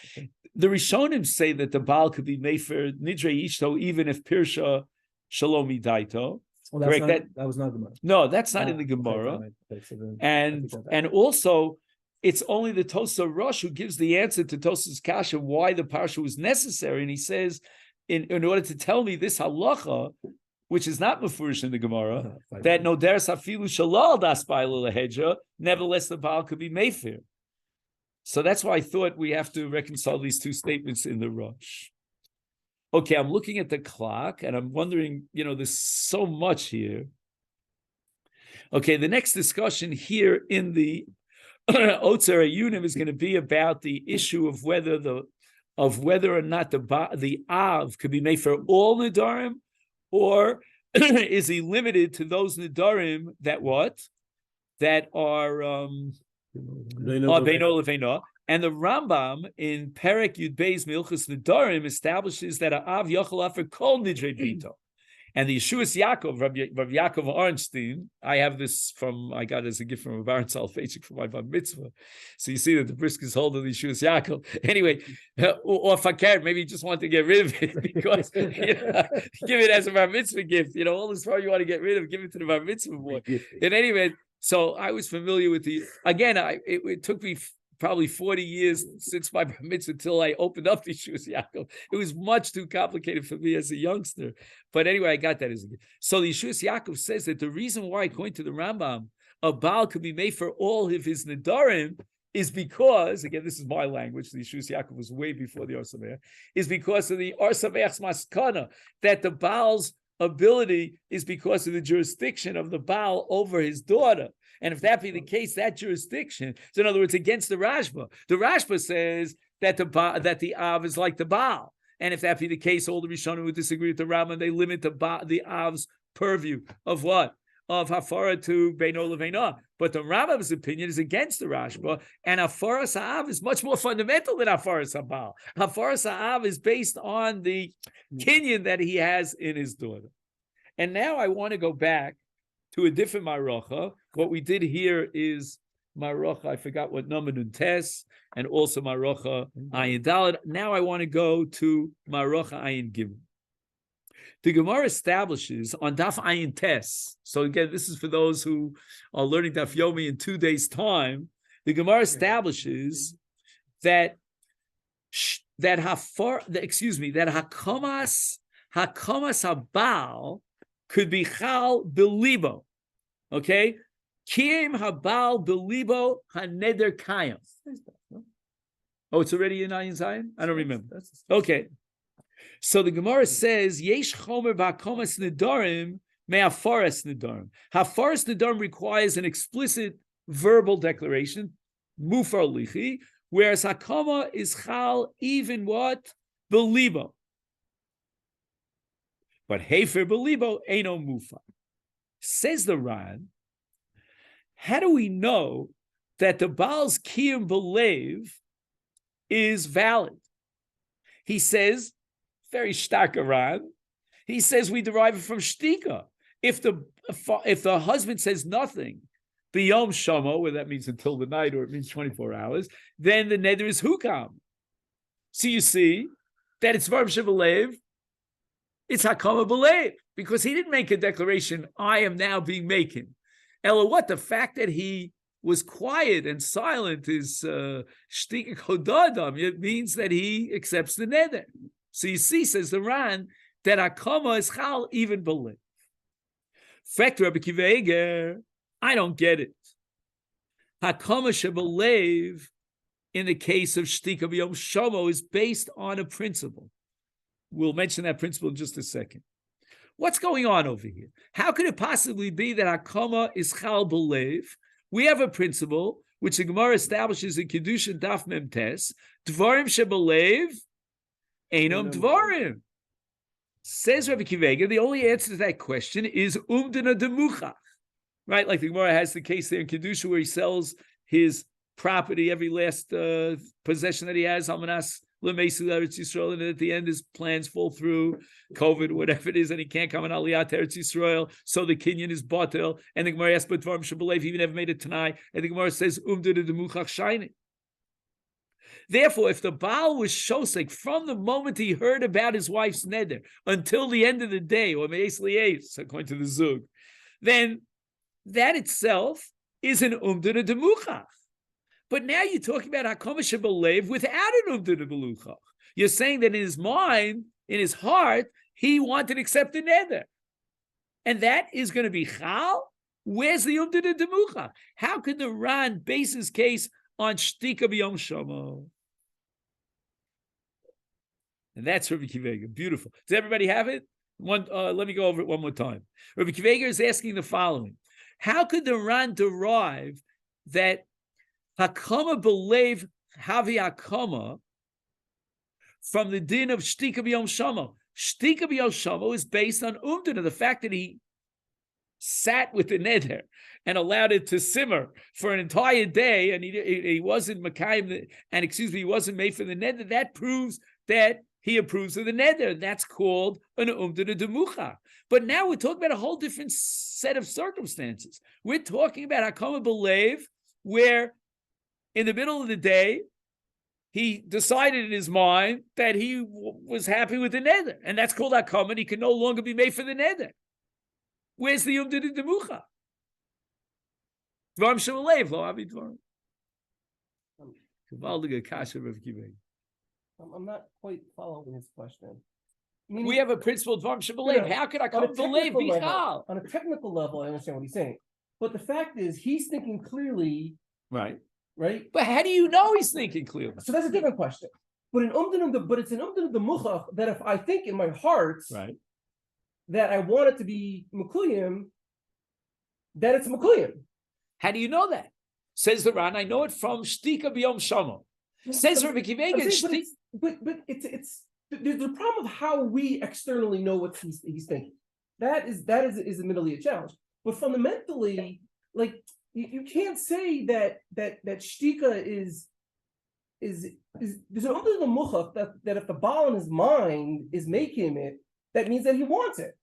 The Rishonim say that the Baal could be made for Nidre Ishto even if Pirsha Shalomi Daito. Well, that's Correct, not, that was not Gemara. No, that's not in the Okay, Gemara. fine. Okay, so then I And think that- and also, it's only the Tosa Rosh who gives the answer to Tosa's Kasha why the parsha was necessary. And he says, in order to tell me this halacha, which is not mafurish in the Gemara, fine. that no deres afilu shalal das ba'ila lahedra, nevertheless the Baal could be meifir. So that's why I thought we have to reconcile these two statements in the Rosh. Okay, I'm looking at the clock and I'm wondering, there's so much here. Okay, the next discussion here in the Otzer Yunim is going to be about the issue of whether or not the Av could be made for all Nedarim, or is he limited to those Nedarim that are Beino Leveino. And the Rambam in Perek Yud Beis Milchus Nedarim establishes that a Av Yochel Afer Kol Nidrei Bito. And the Yeshuas Yaakov, Rav Yaakov Arnstein, I have this I got it as a gift from Baron Salfechik for my bar mitzvah. So you see that the brisk is holding the Yeshuas Yaakov. Anyway, or Fakir, maybe you just want to get rid of it because give it as a bar mitzvah gift. All this far you want to get rid of, give it to the bar mitzvah boy. In any event, so I was familiar with it took me probably 40 years since my bar mitzvah until I opened up the Yeshuas Yaakov. It was much too complicated for me as a youngster. But anyway, I got that as a gift. So the Yeshuas Yaakov says that the reason why, according to the Rambam, a Baal could be made for all of his Nedarim is because, again, this is my language, the Yeshuas Yaakov was way before the Or Sameach, is because of the Or Sameach's maskana, that the Baal's ability is because of the jurisdiction of the Baal over his daughter. And if that be the case, that jurisdiction, so in other words, against the Rashba. The Rashba says that the Av is like the Baal. And if that be the case, all the Rishonim would disagree with the Rambam. They limit the Av's purview of what? Of Hafara to Beino Leveina. But the Rambam's opinion is against the Rashba, and Hafaras Ha'av is much more fundamental than Hafaras Ha'Baal. Hafaras Ha'av is based on the kinyan that he has in his daughter. And now I want to go back to a different Marocha. What we did here is Marocha, I forgot what number, Nuntes, and also Marocha Ayin Daled. Now I want to go to Marocha Ayin Gimel. The Gemara establishes on Daf Ayin Tes. So again, this is for those who are learning Daf Yomi in 2 days' time. The Gemara establishes that Hakamas Habal could be Chal Belibo. Okay? Kiem Habal Belibo Haneder Kayam. Oh, it's already in Ayin Zayin? I don't remember. Okay. So the Gemara says, Yesh Chomer Ba'akomas Nedarim me'afaras Nedarim. Hafaras Nedarim requires an explicit verbal declaration, Mufar Lichi, whereas Hakama is Chal even what? Belibo. But Hefer Belibo ain't no Mufar. Says the Ran, how do we know that the Baal's Kiyum Belev is valid? He says, very stark Ran, he says we derive it from Shtika. If the husband says nothing, B'yom Shamo, where that means until the night or it means 24 hours, then the neder is Hukam. So you see that it's Varm Shevalev, it's Hakama Belev, because he didn't make a declaration, I am now being making. Ella, what? The fact that he was quiet and silent is Shtika Chodadam. It means that he accepts the neder. So you see, says the Ran, that Hakama is Chal even Belev. Fact, Rabbi Akiva Eiger, I don't get it. Hakama Shebelev, in the case of Shtika B'Yom Shomo, is based on a principle. We'll mention that principle in just a second. What's going on over here? How could it possibly be that Hakama is Chal B'Lev? We have a principle which the Gemara establishes in Kedushin Daf Mem Tes, Dvarim Shebelev, Einam Dvarim. Says Rabbi Kivega, the only answer to that question is Umdana Demuchach. Right? Like the Gemara has the case there in Kedusha where he sells his property, every last possession that he has, Almanas L'Meisi Eretz Yisrael, and at the end his plans fall through, COVID, whatever it is, and he can't come on Aliyah to Eretz Yisrael, so the Kinyan is batel, and the Gemara asks, but Dvarim Shebelev, he even never made it tonight, and the Gemara says, Umdana Demuchach Shaining. Therefore, if the Baal was shosek from the moment he heard about his wife's neder until the end of the day, or me'es li'es, according to the Zug, then that itself is an umdana demuchach. But now you're talking about hakama shebelev without an umdana demuchach. You're saying that in his mind, in his heart, he wanted to accept the neder. And that is going to be chal? Where's the umdana demuchach? How could the Ran base his case on shtika b'yom shamo? And that's Rabbi Kivega. Beautiful. Does everybody have it? Let me go over it one more time. Rabbi Kivega is asking the following. How could the Ran derive that Hakama b'lev havi Hakama from the din of shtika b'yom shamo? Shtika b'yom shamo is based on umdana, the fact that he sat with the neder and allowed it to simmer for an entire day, and he wasn't Makayim, and he wasn't made for the neder. That proves that he approves of the neder. That's called an umdana demucha. But now we're talking about a whole different set of circumstances. We're talking about Hakama b'lev, where in the middle of the day, he decided in his mind that he was happy with the neder, and that's called Hakama, and he can no longer be made for the neder. Where's the umdana demucha? Dvarim shebelev, lo avi dvarim. Gewaldige kasha Rav Kivega. I'm not quite following his question. We have a principle, Dvarim Shebelev. How could I come believe Bichal? On a technical level, I understand what he's saying. But the fact is, he's thinking clearly. Right. Right? But how do you know he's thinking clearly? So that's a different question. But it's an umdana demuchach that if I think in my heart that I want it to be Mekuyim, then it's Mekuyim. How do you know that? Says the Ran, I know it from Shtika B'Yom Shamo. Says Rabbi Kivega, but it's there's a problem of how we externally know what he's thinking. That is admittedly a challenge. But fundamentally, like you can't say that shtika is there's an under the muchach that if the Baal in his mind is making it, that means that he wants it.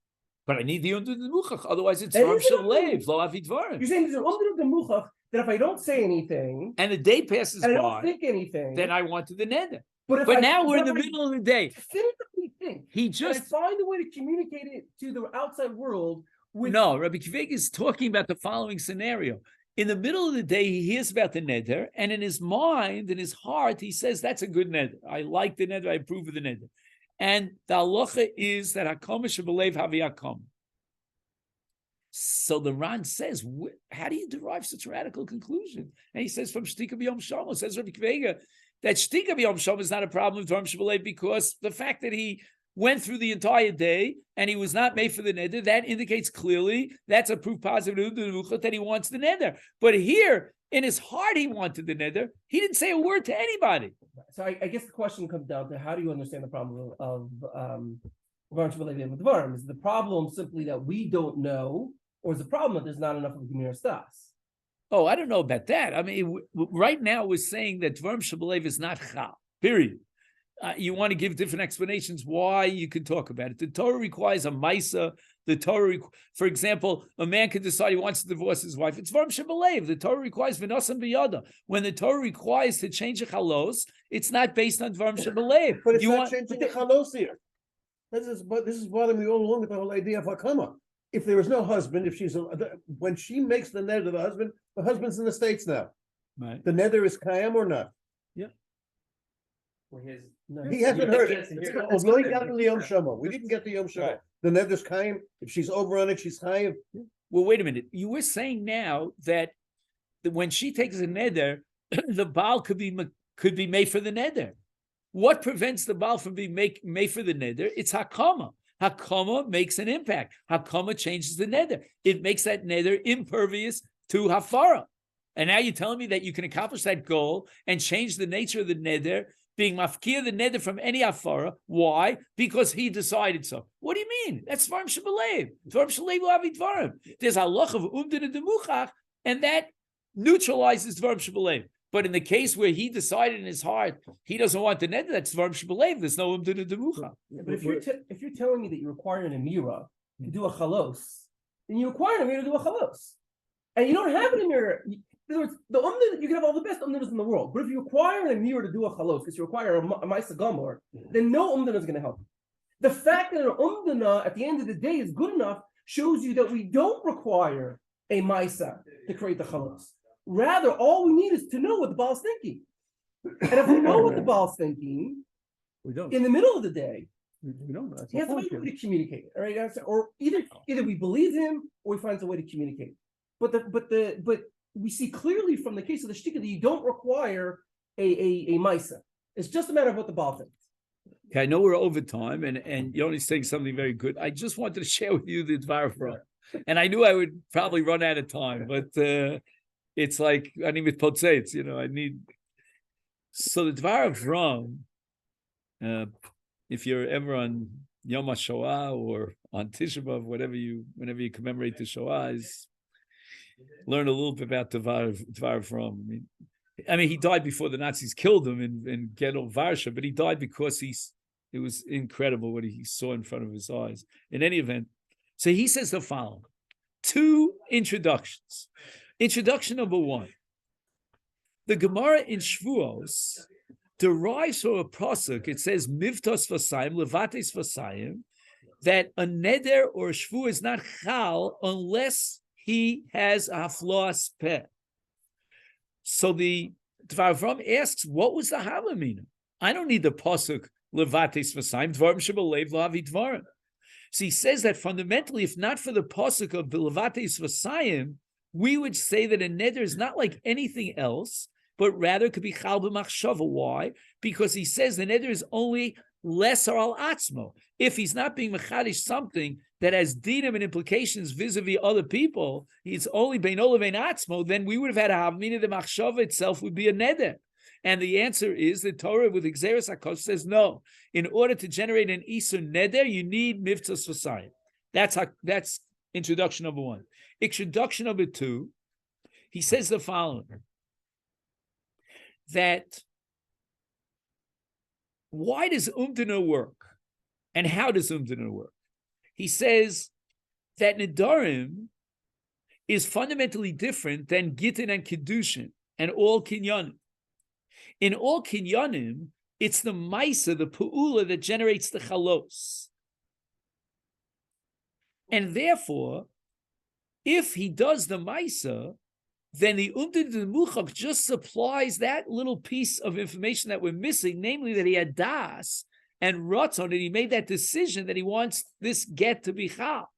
But I need the under the muchach, otherwise it's Dvarim Shebelev, lo avi dvarim. You're saying there's an under the muchach that if I don't say anything and the day passes and by, I don't think anything, then I wanted the neder. But now we're in the middle of the day. Definitively think. He just find a way to communicate it to the outside world. No, Rabbi Kivega is talking about the following scenario. In the middle of the day, he hears about the neder, and in his mind, in his heart, he says, that's a good neder. I like the neder, I approve of the neder. And the halacha is that Hakama shebelev havi Hakama. So the Ran says, how do you derive such a radical conclusion? And he says, from Shtika B'Yom Shamo, says Rabbi Kivega, that Shtika B'Yom Shamo is not a problem with Dvarim Shebelev because the fact that he went through the entire day and he was not made for the neder, that indicates clearly that's a proof positive that he wants the neder. But here, in his heart, he wanted the neder. He didn't say a word to anybody. So I guess the question comes down to how do you understand the problem of Dvarim Shebelev with Dvarim? Is the problem simply that we don't know, or is the problem that there's not enough of Gemir Stas? Oh, I don't know about that. I mean, right now we're saying that Dvarim Shebelev is not Chal, period. You want to give different explanations why you can talk about it. The Torah requires a Maisa. The Torah, for example, a man can decide he wants to divorce his wife. It's Dvarim Shebelev. The Torah requires V'nosam B'yada. When the Torah requires to change a chalos, it's not based on Dvarim Shebelev. But it's not changing the chalos here. This is bothering me all along with the whole idea of Hakama. If there is no husband, when she makes the neder to the husband's in the States now. Right. The neder is Kayam or not? Yeah. He hasn't heard it. Although he got the Yom Shama. We didn't get the Yom Shama. Right. The neder's Kayam. If she's over on it, she's Kayam. Well, wait a minute. You were saying now that when she takes a neder, the Baal could be made for the neder. What prevents the Baal from being made for the neder? It's Hakama. Hakama makes an impact. Hakama changes the neder. It makes that neder impervious to Hafaram. And now you're telling me that you can accomplish that goal and change the nature of the neder, being mafkir the neder from any Hafara. Why? Because he decided so. What do you mean? That's Dvarim Shebelev. Dvarim Shebelev Lavi Dvarim. There's a halach of umdin and demuchach, and that neutralizes Dvarim Shebelev. But in the case where he decided in his heart he doesn't want the neder, that's Dvarim Shebelev. There's no umdin and demuchach. But if you're telling me that you require an amira to do a chalos, then you require an amira to do a chalos, and you don't have an amira. In other words, the umdin, you can have all the best umdinas in the world, but if you require an amir to do a chalos, because you require a ma'isa gamor, then no umdina is going to help. The fact that an umdina at the end of the day is good enough shows you that we don't require a ma'isa to create the chalos. Rather, all we need is to know what the Baal's thinking. And if we know what the Baal's thinking, We don't. in the middle of the day, We don't. That's he has the a point way here. to communicate. All right, or either we believe him or he finds a way to communicate. But we see clearly from the case of the shtika that you don't require a ma'isa. It's just a matter of what the Baal thinks. Okay, I know we're over time, and Yoni's saying something very good. I just wanted to share with you the Dvar From. And I knew I would probably run out of time, but it's like, I need with Potzeitz, I need. So the Dvar From, if you're ever on Yom HaShoah or on Tisha B'Av, whenever you commemorate the Shoah, is learn a little bit about Dvar From. I mean, he died before the Nazis killed him in Ghetto Varsha, but he died because it was incredible what he saw in front of his eyes. In any event, so he says the following: 2 introductions. Introduction number 1. The Gemara in Shvuos derives from a pasuk. It says Mivtos Vasayim, Levates Vasayim, that a neder or a shvu is not chal unless he has a haflas peh. So the Dvar Avram asks, what was the halamina? I don't need the pasuk levates v'saim dvarim shebelev lavi dvarim. So he says that fundamentally, if not for the pasuk of the levates v'saim, we would say that a neder is not like anything else, but rather could be chal b'machshava. Why? Because he says the neder is only lesser al atzmo. If he's not being mechadish something that has dinim and implications vis-a-vis other people, it's only beino levein atzmo, then we would have had a havmina. The machshava itself would be a neder. And the answer is the Torah with Xeris HaKosh says no. In order to generate an isur neder, you need mivtzas v'sayim. That's introduction number 1. Introduction number 2, he says the following: that why does umdana work? And how does umdana work? He says that Nedarim is fundamentally different than Gittin and Kiddushin and all Kinyanim. In all Kinyanim, it's the Maisa, the Pu'ula, that generates the Chalos. And therefore, if he does the Maisa, then the Umdin Muchak just supplies that little piece of information that we're missing, namely that he had Das and Ratzon, and he made that decision that he wants this get to be Chal.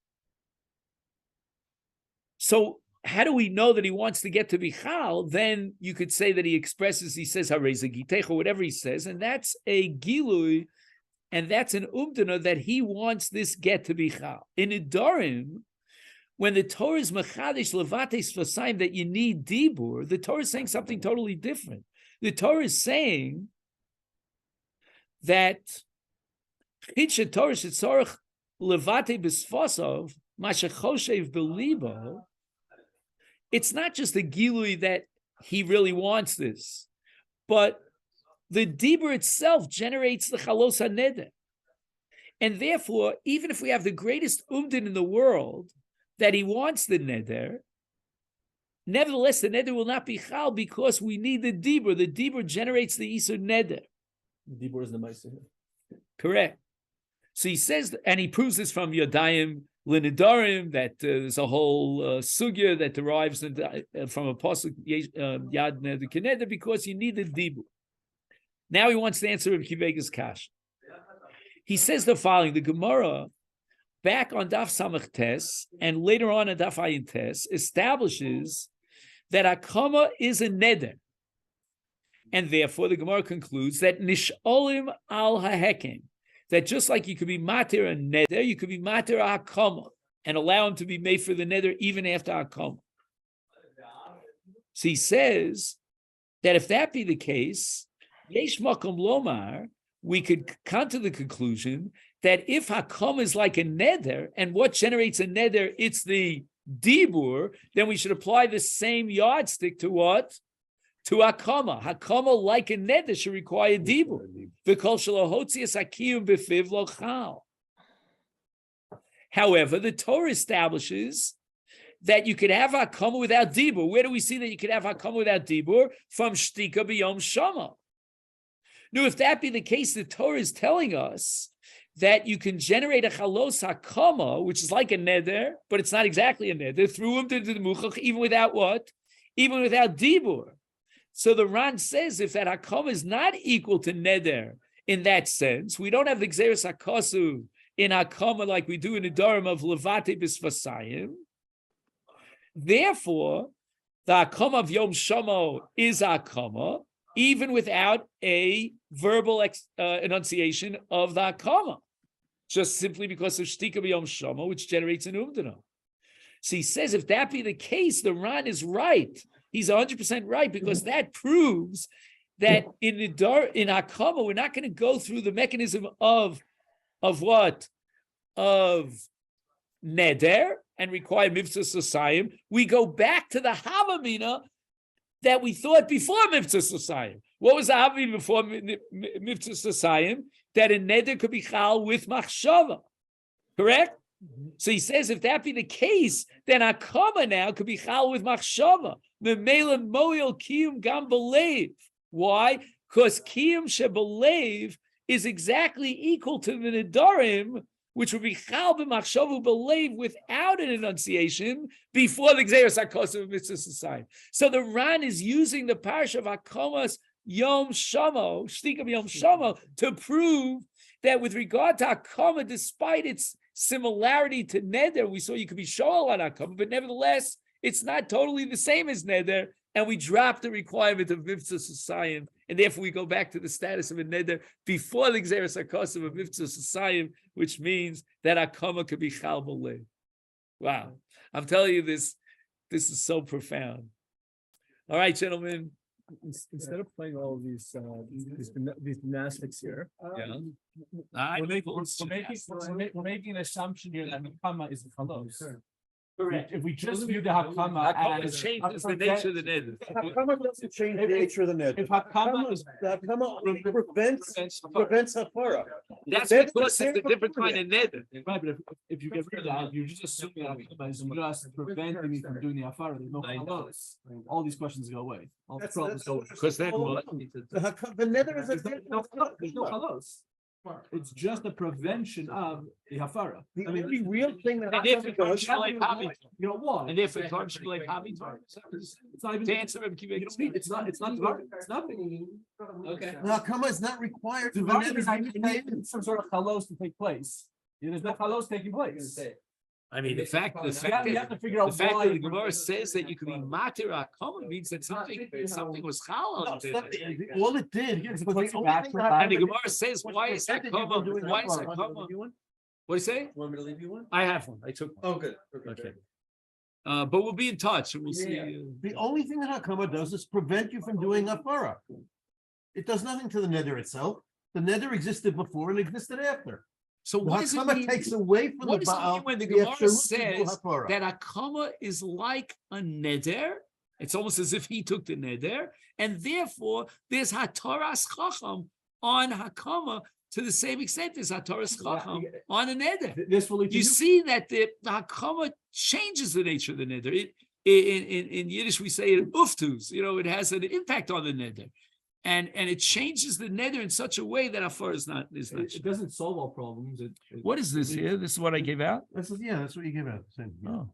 So how do we know that he wants to get to be Chal? Then you could say that he says Hareza Gitech, or whatever he says, and that's a Gilui, and that's an Umdana that he wants this get to be Chal. In Nedarim, when the Torah is mechadish levates v'sayim that you need dibur, the Torah is saying something totally different. The Torah is saying that chitche Torah shetzorach levate b'sfosov mashachoshev belibo. It's not just a gilui that he really wants this, but the dibur itself generates the chalos haneder, and therefore, even if we have the greatest umdin in the world, that he wants the neder, nevertheless, the neder will not be chal because we need the dibur. The dibur generates the isur neder. The dibur is the ma'aser. Correct. So he says, and he proves this from Yodayim Nedarim, that there's a whole sugya that derives from a pasuk Yad Neder Keneder, because you need the dibur. Now he wants to answer Reb Kivega's kash. He says the following: the Gemara, back on Daf Samach Tes, and later on in Daf Ayin Tes, establishes that Akama is a neder. And therefore the Gemara concludes that Nisholim al Hahekim, that just like you could be matir a neder, you could be matir a hakama and allow him to be made for the neder even after hakama. So he says that if that be the case, yesh makom lomar, we could come to the conclusion that if hakama is like a neder, and what generates a neder, it's the dibur, then we should apply the same yardstick to what? To hakama. Hakama, like a neder, should require dibur. V'kol shalohotzias hakiyum b'fiv lo chal. However, the Torah establishes that you could have hakama without dibur. Where do we see that you could have hakama without dibur? From shtika b'yom shama. Now, if that be the case, the Torah is telling us that you can generate a chalos hakama, which is like a neder, but it's not exactly a neder, through him to the muchach, even without what? Even without dibur. So the Ran says if that hakama is not equal to neder in that sense, we don't have the gzeres hakasu in hakama like we do in the Nedarim of levate bisvasayim. Therefore, the hakama of Yom Shamo is hakama, even without a verbal enunciation of the hakama, just simply because of shtika b'yom shama, which generates an umdana. So he says, if that be the case, the Ran is right. He's 100% right, because that proves that in hakama, we're not going to go through the mechanism of what? Of neder and require mitzvah sosayim. We go back to the havamina that we thought before mitzvah sosayim. What was the havamina before mitzvah sosayim? That a neder could be chal with machshava. Correct? So he says, if that be the case, then hakama now could be chal with machshava. Memela moil kiyum gam belev. Why? Because kiyum shebelev is exactly equal to the nedarim, which would be chal b'machshavu belev without an enunciation before the gzeres hakos of mitzvah society. So the Ran is using the parish of hakamas yom shamo, shtikam yom shamo, to prove that with regard to hakama, despite its similarity to neder, we saw you could be shoal on hakama, but nevertheless, it's not totally the same as neder, and we drop the requirement of mitzvah society, and therefore we go back to the status of a neder before the gzeres hakos of mitzvah society, which means that hakama could be chal b'lev. Wow, I'm telling you this is so profound. All right, gentlemen. Instead of playing all of these gymnastics here, We're making an assumption here that hakama is chalos. Correct. If we just view the hakama as changes the nature of the neder. Hakama doesn't change the nature of the neder. if hakama is The hakama prevents hafara. That's because it's a different kind of neder. right, but if you get rid of that, you're just assuming that hakama is just preventing me from doing the hafara. There's no chalos. All these questions go away. All the problems go away. Because then what? The neder is a There's no chalos. It's just a prevention of the hafara. The only real thing that And if hakama it does. comes like hobby, You know why? and if it comes like hobby time, It's not even. to answer him, You don't need, it's not. It's nothing. Okay. The hakama is not required. The for the value is neder. I need some sort of chalos to take place. There's no chalos taking place. I mean, the fact You have to figure the out fact why. that the Gemara says that you can be matir hakama means that something was chal No, on it's it. not all it did. Yes, was but the only back thing to that back. And the happened- Gemara says, why is Said that you were hakama? doing Why is hafara. hakama? What do you say? Want me to leave you one? I have one. I took one. Oh, good. Okay. But we'll be in touch and we'll see. The only thing that hakama does is prevent you from doing hafara. It does nothing to the neder itself. The neder existed before and existed after. So The what does it hakama mean? takes away from What the does it baal mean when the the Gemara efshirut to do says hafara. that hakama is like a neder? It's almost as if he took the neder, and therefore there's hataras chacham on hakama to the same extent as hataras chacham on a neder. This will lead to You see that the hakama changes the nature of the neder. In Yiddish we say it uftus. It has an impact on the neder, and it changes the neder in such a way that hafar is not. It doesn't solve all problems. What is this here? This is what I gave out. That's what you give out. Same, yeah. Oh.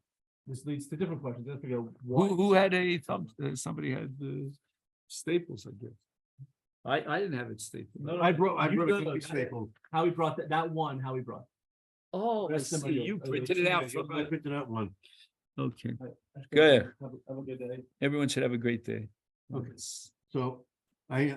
This leads to different questions. Let's figure out why. Who had a thumb? Somebody had staples, I guess. I didn't have it stapled. No, I brought you a did cookie it. staple. How he brought that one, how he brought. Oh, I Rest of see. my- You printed it out from. I printed out one. Okay. Have Good. a good day. Everyone should have a great day. Okay. So I